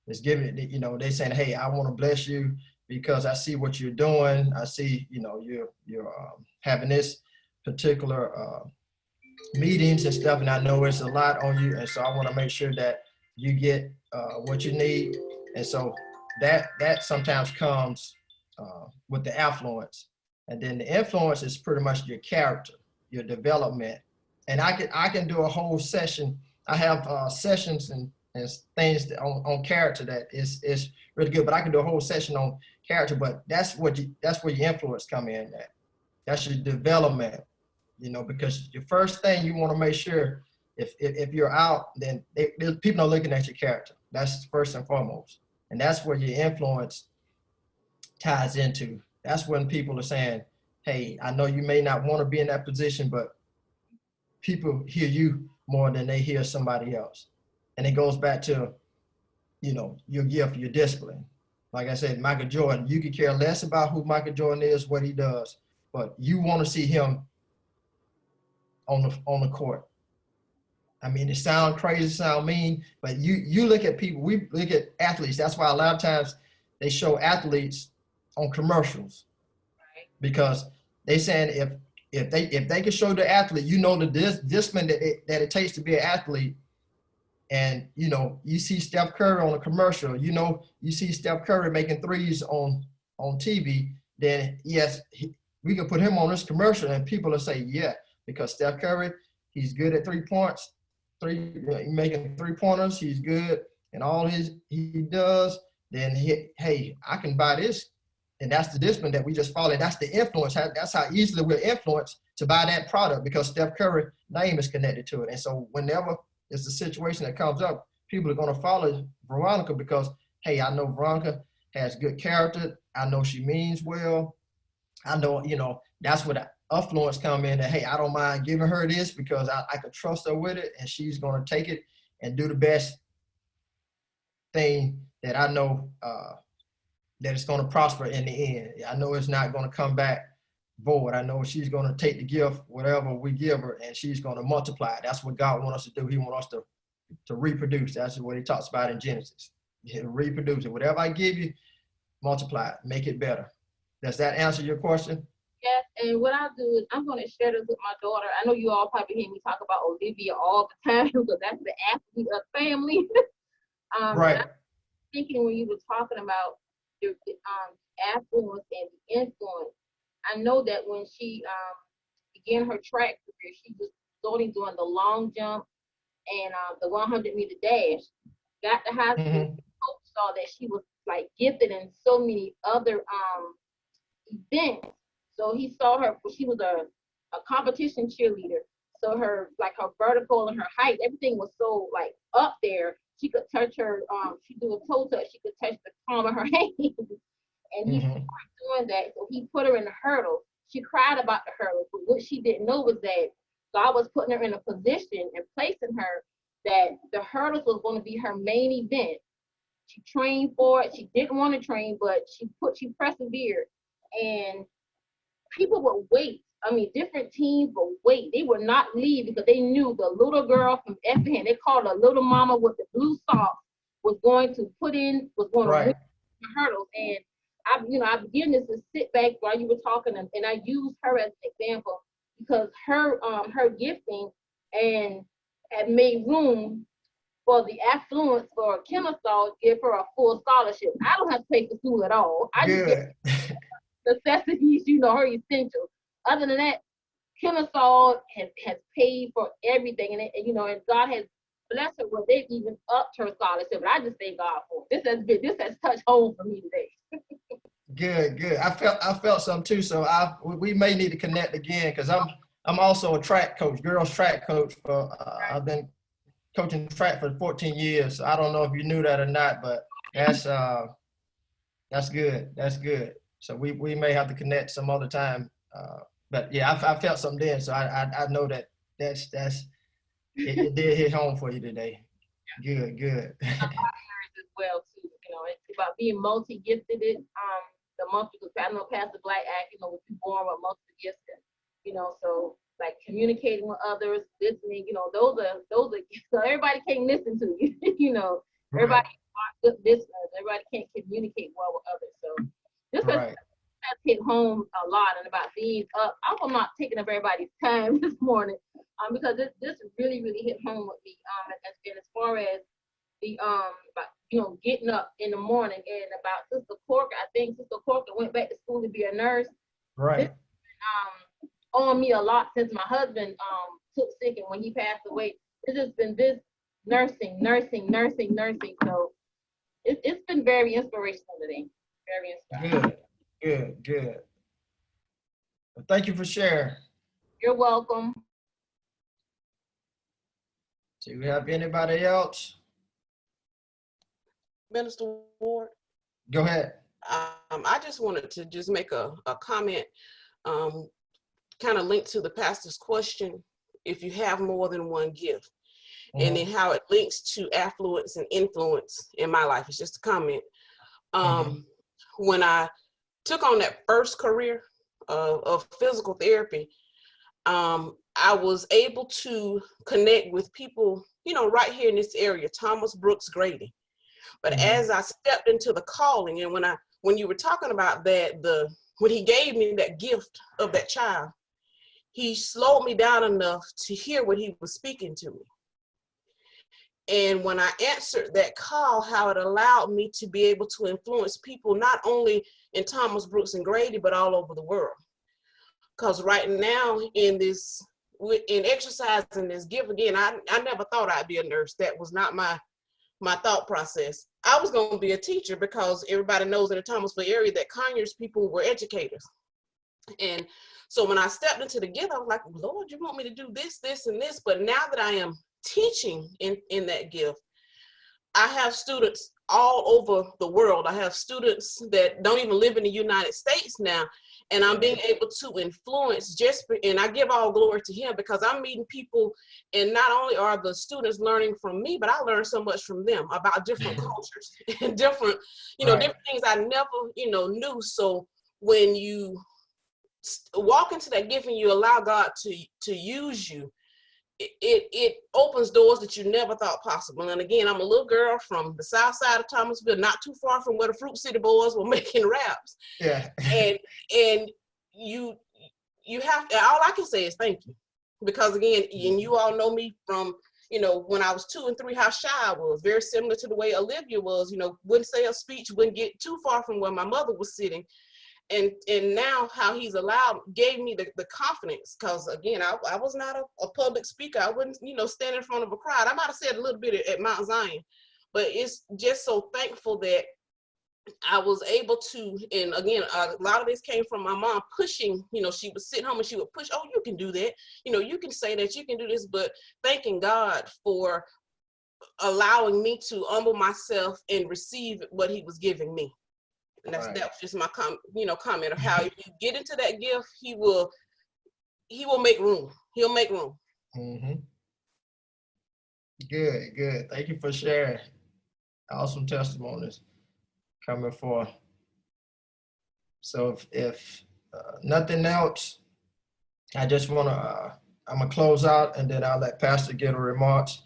Just giving it, you know, they saying, hey, I want to bless you because I see what you're doing. I see, you know, you're having this particular meetings and stuff, and I know it's a lot on you, and so I want to make sure that you get what you need. And so that sometimes comes with the affluence, and then the influence is pretty much your character, your development. And I can do a whole session. I have sessions and things on character that is really good, but I can do a whole session on character. But that's where your influence come in at. That's your development, you know, because your first thing you want to make sure if you're out, then people are looking at your character. That's first and foremost. And that's where your influence ties into. That's when people are saying, hey, I know you may not want to be in that position, but people hear you more than they hear somebody else. And it goes back to, you know, your gift, your discipline. Like I said, Michael Jordan, you could care less about who Michael Jordan is, what he does, but you want to see him on the court. I mean, it sounds crazy, sound mean, but you look at people, we look at athletes. That's why a lot of times they show athletes on commercials, because they saying if they can show the athlete, you know, the discipline that it takes to be an athlete. And, you know, you see Steph Curry on a commercial, you know, you see Steph Curry making threes on TV, then yes, we can put him on this commercial and people will say, yeah, because Steph Curry, he's good at 3 points, making 3-pointers, he's good, and all he does, then hey, I can buy this. And that's the discipline that we just follow. That's the influence. That's how easily we're influenced to buy that product, because Steph Curry's name is connected to it. And so whenever it's a situation that comes up, people are going to follow Veronica because, hey, I know Veronica has good character. I know she means well. I know, you know, that's where the affluence come in, that, hey, I don't mind giving her this because I can trust her with it, and she's going to take it and do the best thing that I know that it's going to prosper in the end. I know it's not going to come back void. I know she's going to take the gift, whatever we give her, and she's going to multiply. That's what God wants us to do. He wants us to reproduce. That's what he talks about in Genesis. Reproduce it. Whatever I give you, multiply it, make it better. Does that answer your question? Yes, and what I'll do is I'm going to share this with my daughter. I know you all probably hear me talk about Olivia all the time because that's the athlete of the family. Right. I'm thinking when you were talking about your affluence and the influence, I know that when she began her track career, she was only doing the long jump and the 100-meter dash. Got to high school, coach saw that she was like gifted in so many other events. So he saw her, she was a competition cheerleader. So her vertical and her height, everything was so like up there. She could touch her, she do a toe touch, she could touch the palm of her hand. And he started doing that. So he put her in the hurdle. She cried about the hurdle, but what she didn't know was that God was putting her in a position and placing her that the hurdles was going to be her main event. She trained for it. She didn't want to train, but she persevered. And people would wait. I mean, different teams would wait. They would not leave because they knew the little girl from Effingham, they called her Little Mama with the blue socks, was going to win the hurdles. And I began to sit back while you were talking, and I used her as an example because her gifting and had made room for the affluence for Kennesaw to give her a full scholarship. I don't have to pay for school at all. I just get necessities, her essentials. Other than that, Kennesaw has paid for everything, and God has blessed her where they've even upped her scholarship. But I just thank God for it. This has touched home for me today. Good. I felt some too. So we may need to connect again because I'm also a track coach, girls track coach. I've been coaching track for 14 years. So I don't know if you knew that or not, but that's good. That's good. So we may have to connect some other time. But yeah, I felt something then. So I know it did hit home for you today. Good. well too. You know, it's about being multi-gifted. The multiple, I know Pastor Black act, you know, with you born with multiple gifts, and, you know, so like communicating with others, listening, you know, those are so everybody can't listen to you. You know, everybody aren't good listeners. Everybody can't communicate well with others. So this has hit home a lot, and about being up. I hope I'm not taking up everybody's time this morning, because this really hit home with me. And as far as the about, you know, getting up in the morning, and about Sister Corker, I think Sister Corker went back to school to be a nurse. Right. This, on me a lot since my husband took sick, and when he passed away, it's just been this nursing. So it's been very inspirational today. Very inspiring. Good. Well, thank you for sharing. You're welcome. Do we have anybody else? Minister Ward. Go ahead. I just wanted to just make a comment, kind of linked to the pastor's question, if you have more than one gift, and then how it links to affluence and influence in my life. It's just a comment. When I took on that first career of physical therapy, I was able to connect with people, you know, right here in this area, Thomas Brooks Grady. But as I stepped into the calling, and when you were talking about that, when he gave me that gift of that child, he slowed me down enough to hear what he was speaking to me. And when I answered that call, how it allowed me to be able to influence people, not only in Thomas Brooks and Grady, but all over the world. Because right now in exercising this gift, again, I never thought I'd be a nurse. That was not my thought process. I was going to be a teacher, because everybody knows in the Thomasville area that Conyers people were educators. And so when I stepped into the gift, I was like, Lord, you want me to do this, this, and this? But now that I am teaching in that gift, I have students all over the world. I have students that don't even live in the United States now. And I'm being able to influence and I give all glory to him, because I'm meeting people, and not only are the students learning from me, but I learn so much from them about different cultures and different, different things I never, knew. So when you walk into that gift and you allow God to use you, it opens doors that you never thought possible. And again, I'm a little girl from the south side of Thomasville, not too far from where the Fruit City boys were making raps. Yeah. and you have to, all I can say is thank you. Because again, and you all know me from, when I was 2 and 3, how shy I was, very similar to the way Olivia was, wouldn't say a speech, wouldn't get too far from where my mother was sitting. And now how he's gave me the confidence, because again, I was not a public speaker. I wouldn't, stand in front of a crowd. I might have said a little bit at Mount Zion, but it's just so thankful that I was able to, and again, a lot of this came from my mom pushing, she would sit home and she would push, oh, you can do that. You can say that, you can do this, but thanking God for allowing me to humble myself and receive what he was giving me. And that was just my comment of how if you get into that gift, he will make room. He'll make room. Mm-hmm. Good. Thank you for sharing. Awesome testimonies coming forth. So if nothing else, I just want to, I'm going to close out, and then I'll let Pastor get her remarks.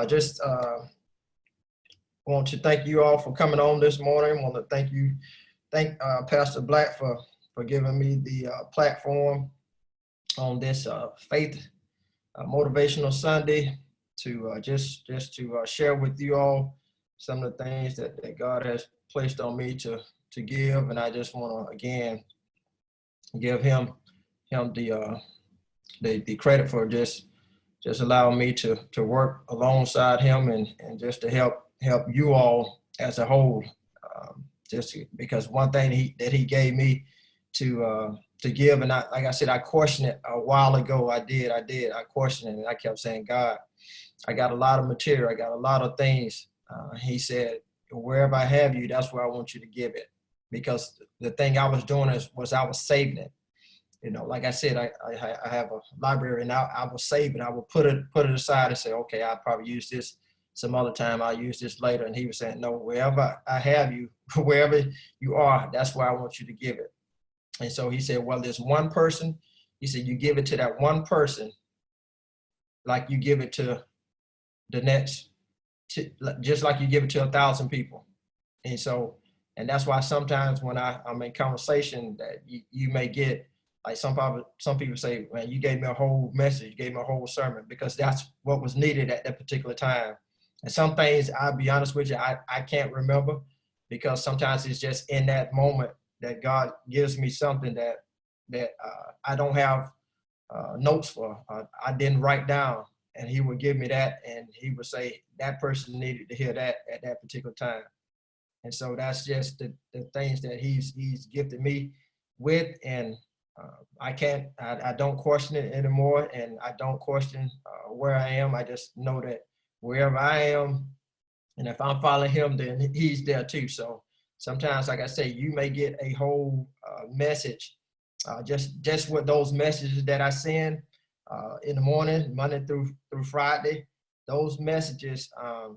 Just want to thank you all for coming on this morning. Want to thank Pastor Black for giving me the platform on this faith motivational Sunday to just to share with you all some of the things that God has placed on me to give. And I just want to again give him the credit for just allowing me to work alongside him and just to help you all as a whole. Just because one thing that he gave me to give, and like I said, I questioned it a while ago. I questioned it, and I kept saying, God, I got a lot of material, I got a lot of things. He said, wherever I have you, that's where I want you to give it. Because the thing I was doing was I was saving it. Like I said, I have a library, and I will save it. I will put it aside and say, okay, I'll probably use this some other time I'll use this later. And he was saying, no, wherever I have you, wherever you are, that's where I want you to give it. And so he said, well, there's one person. He said, you give it to that one person like you give it to the next, just like you give it to 1,000 people. And so, and that's why sometimes when I'm in conversation that you may get, like some people say, man, you gave me a whole message, you gave me a whole sermon, because that's what was needed at that particular time. And some things, I'll be honest with you, I can't remember, because sometimes it's just in that moment that God gives me something that I don't have notes for, I didn't write down, and he would give me that, and he would say that person needed to hear that at that particular time. And so that's just the things that he's gifted me with, and I don't question it anymore, and I don't question where I am. I just know that wherever I am, and if I'm following him, then he's there too. So sometimes, like I say, you may get a whole message, just with those messages that I send in the morning, Monday through Friday. Those messages, I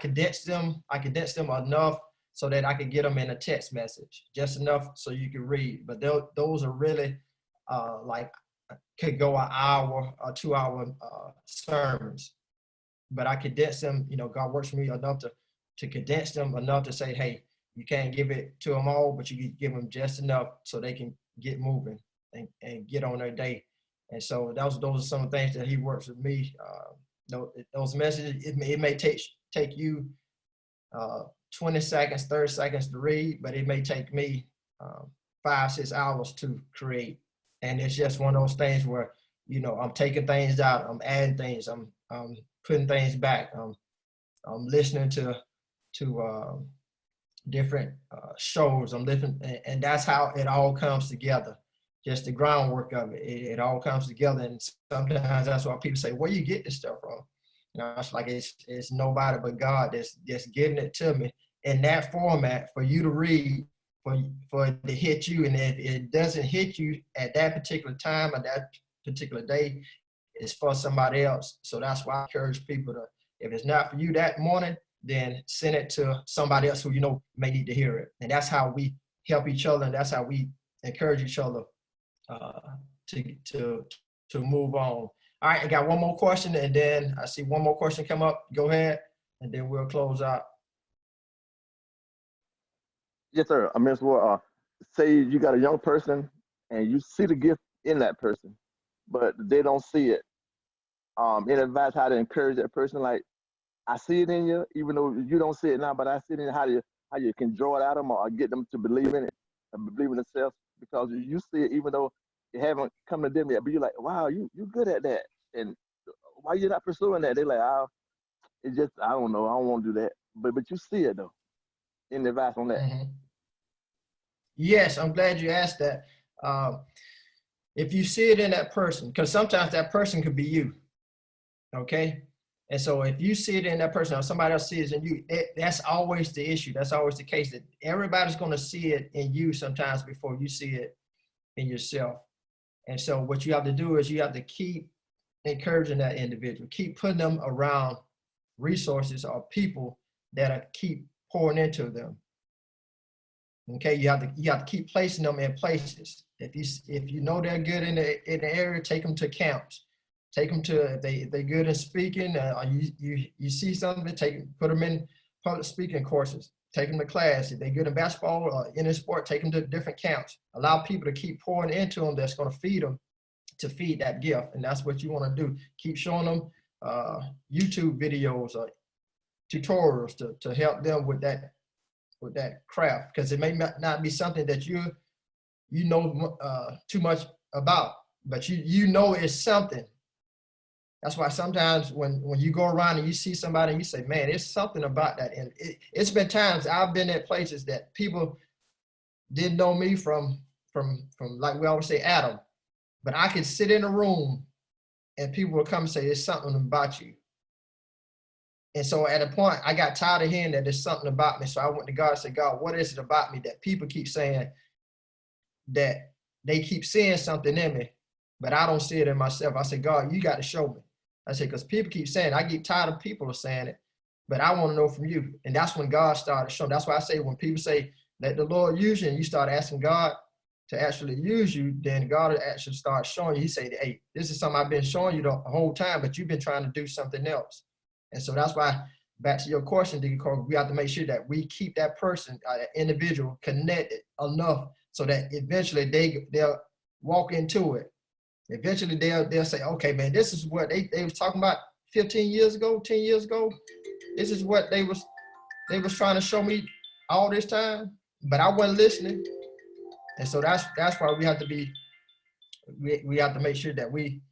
condense them enough so that I could get them in a text message, just enough so you can read. But those are really like, could go an hour or 2 hour sermons. But I condense them, God works for me enough to condense them enough to say, hey, you can't give it to them all, but you can give them just enough so they can get moving and get on their day. And so those are some of the things that he works with me. Those messages, it may take you 20 seconds, 30 seconds to read, but it may take me 5-6 hours to create. And it's just one of those things where, I'm taking things out, I'm adding things, I'm putting things back, I'm listening to different shows, I'm listening, and that's how it all comes together. Just the groundwork of it. It all comes together. And sometimes that's why people say, where you get this stuff from? It's like it's nobody but God that's just giving it to me in that format for you to read, for it to hit you. And if it doesn't hit you at that particular time or that particular day, it's for somebody else. So that's why I encourage people to, if it's not for you that morning, then send it to somebody else who may need to hear it. And that's how we help each other, and that's how we encourage each other to move on. All right, I got one more question, and then I see one more question come up. Go ahead, and then we'll close out. Yes, sir. I mean, say you got a young person and you see the gift in that person, but they don't see it. Any advice how to encourage that person? Like, I see it in you, even though you don't see it now, but I see it in you. How you can draw it out of them or get them to believe in it and believe in themselves, because you see it even though you haven't come to them yet. But you're like, wow, you good at that, and why you're not pursuing that? They're like, it's just, I don't know, I don't want to do that. But you see it though. Any advice on that? Mm-hmm. Yes, I'm glad you asked that. If you see it in that person, because sometimes that person could be you, okay? And so if you see it in that person or somebody else sees it in you, that's always the issue. That's always the case, that everybody's going to see it in you sometimes before you see it in yourself. And so what you have to do is you have to keep encouraging that individual, keep putting them around resources or people that are keep pouring into them. Okay, you have to keep placing them in places. If you know they're good in the area, take them to camps. Take them to, if they're good in speaking, or you see something, put them in public speaking courses. Take them to class. If they're good in basketball or in a sport, take them to different camps. Allow people to keep pouring into them that's going to feed them, to feed that gift. And that's what you want to do. Keep showing them YouTube videos or tutorials to help them with that craft, because it may not be something that you know too much about, but you know it's something. That's why sometimes when you go around and you see somebody and you say, man, there's something about that. And it's been times I've been at places that people didn't know me from like we always say, Adam. But I could sit in a room and people will come and say, there's something about you. And so at a point, I got tired of hearing that there's something about me. So I went to God and said, God, what is it about me that people keep saying that they keep seeing something in me, but I don't see it in myself? I said, God, you got to show me. I said, because people keep saying, I get tired of people saying it, but I want to know from you. And that's when God started showing. That's why I say when people say, let the Lord use you, and you start asking God to actually use you, then God will actually start showing you. He say, hey, this is something I've been showing you the whole time, but you've been trying to do something else. And so that's why, back to your question, Deacon Corey, we have to make sure that we keep that person, that individual, connected enough so that eventually they'll walk into it. Eventually they'll say, okay, man, this is what they was talking about 15 years ago, 10 years ago. This is what they was trying to show me all this time, but I wasn't listening. And so that's why we have to be, we have to make sure that we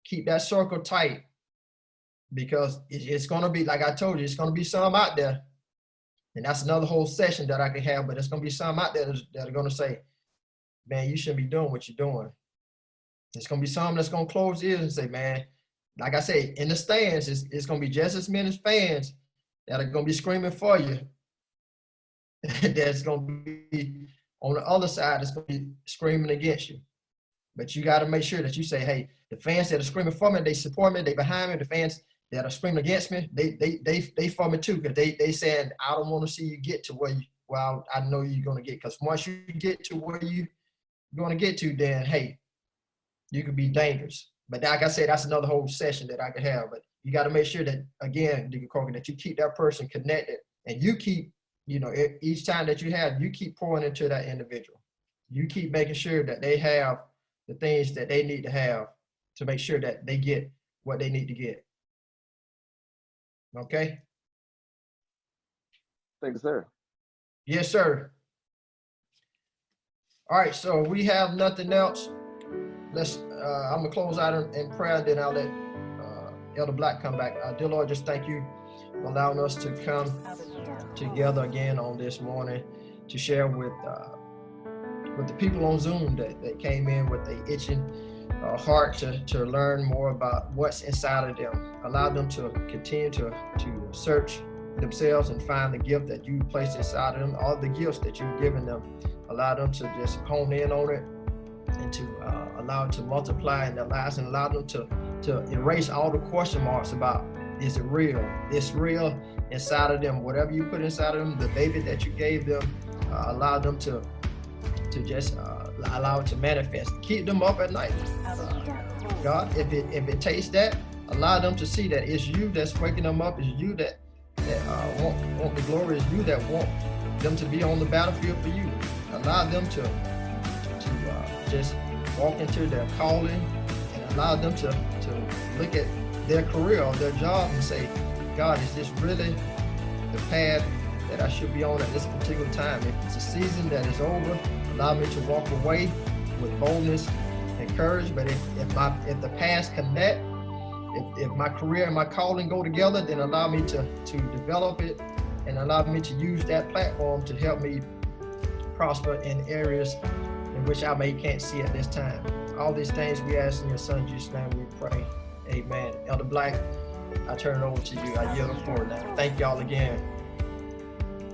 keep that circle tight, because it's going to be, like I told you, it's going to be some out there. And that's another whole session that I can have, but it's going to be some out there that are going to say, man, you shouldn't be doing what you're doing. It's going to be some that's going to close ears and say, man, like I say, in the stands, it's going to be just as many fans that are going to be screaming for you. That's going to be on the other side, it's going to be screaming against you. But you got to make sure that you say, hey, the fans that are screaming for me, they support me, they behind me. The fans that are screaming against me, they for me too, because they saying, I don't want to see you get to where I know you're going to get. Because once you get to where you're going to get to, then, hey, you could be dangerous. But like I said, that's another whole session that I could have. But you got to make sure that, again, Deacon Corker, that you keep that person connected, and you keep, each time that you keep pouring into that individual. You keep making sure that they have the things that they need to have to make sure that they get what they need to get. Okay? Thank you, sir. Yes, sir. All right, so we have nothing else. I'm gonna close out in prayer, then I'll let Elder Black come back. Dear Lord, just thank you for allowing us to come together again on this morning to share with the people on Zoom that came in with a itching heart to learn more about what's inside of them. Allow them to continue to search themselves and find the gift that you placed inside of them, all the gifts that you've given them. Allow them to just hone in on it and to allow it to multiply in their lives, and allow them to erase all the question marks about, is it real? It's real inside of them. Whatever you put inside of them, the baby that you gave them, allow them to just allow it to manifest. Keep them up at night. God, if it takes that, allow them to see that it's you that's waking them up. It's you that want the glory. It's you that want them to be on the battlefield for you. Allow them to just walk into their calling, and allow them to look at their career or their job and say, God, is this really the path that I should be on at this particular time? If it's a season that is over, allow me to walk away with boldness and courage. But if the paths connect, if my career and my calling go together, then allow me to develop it, and allow me to use that platform to help me prosper in areas in which I can't see at this time. All these things we ask in your son Jesus' name we pray. Amen. Elder Black, I turn it over to you. I yield the floor now. Thank y'all again.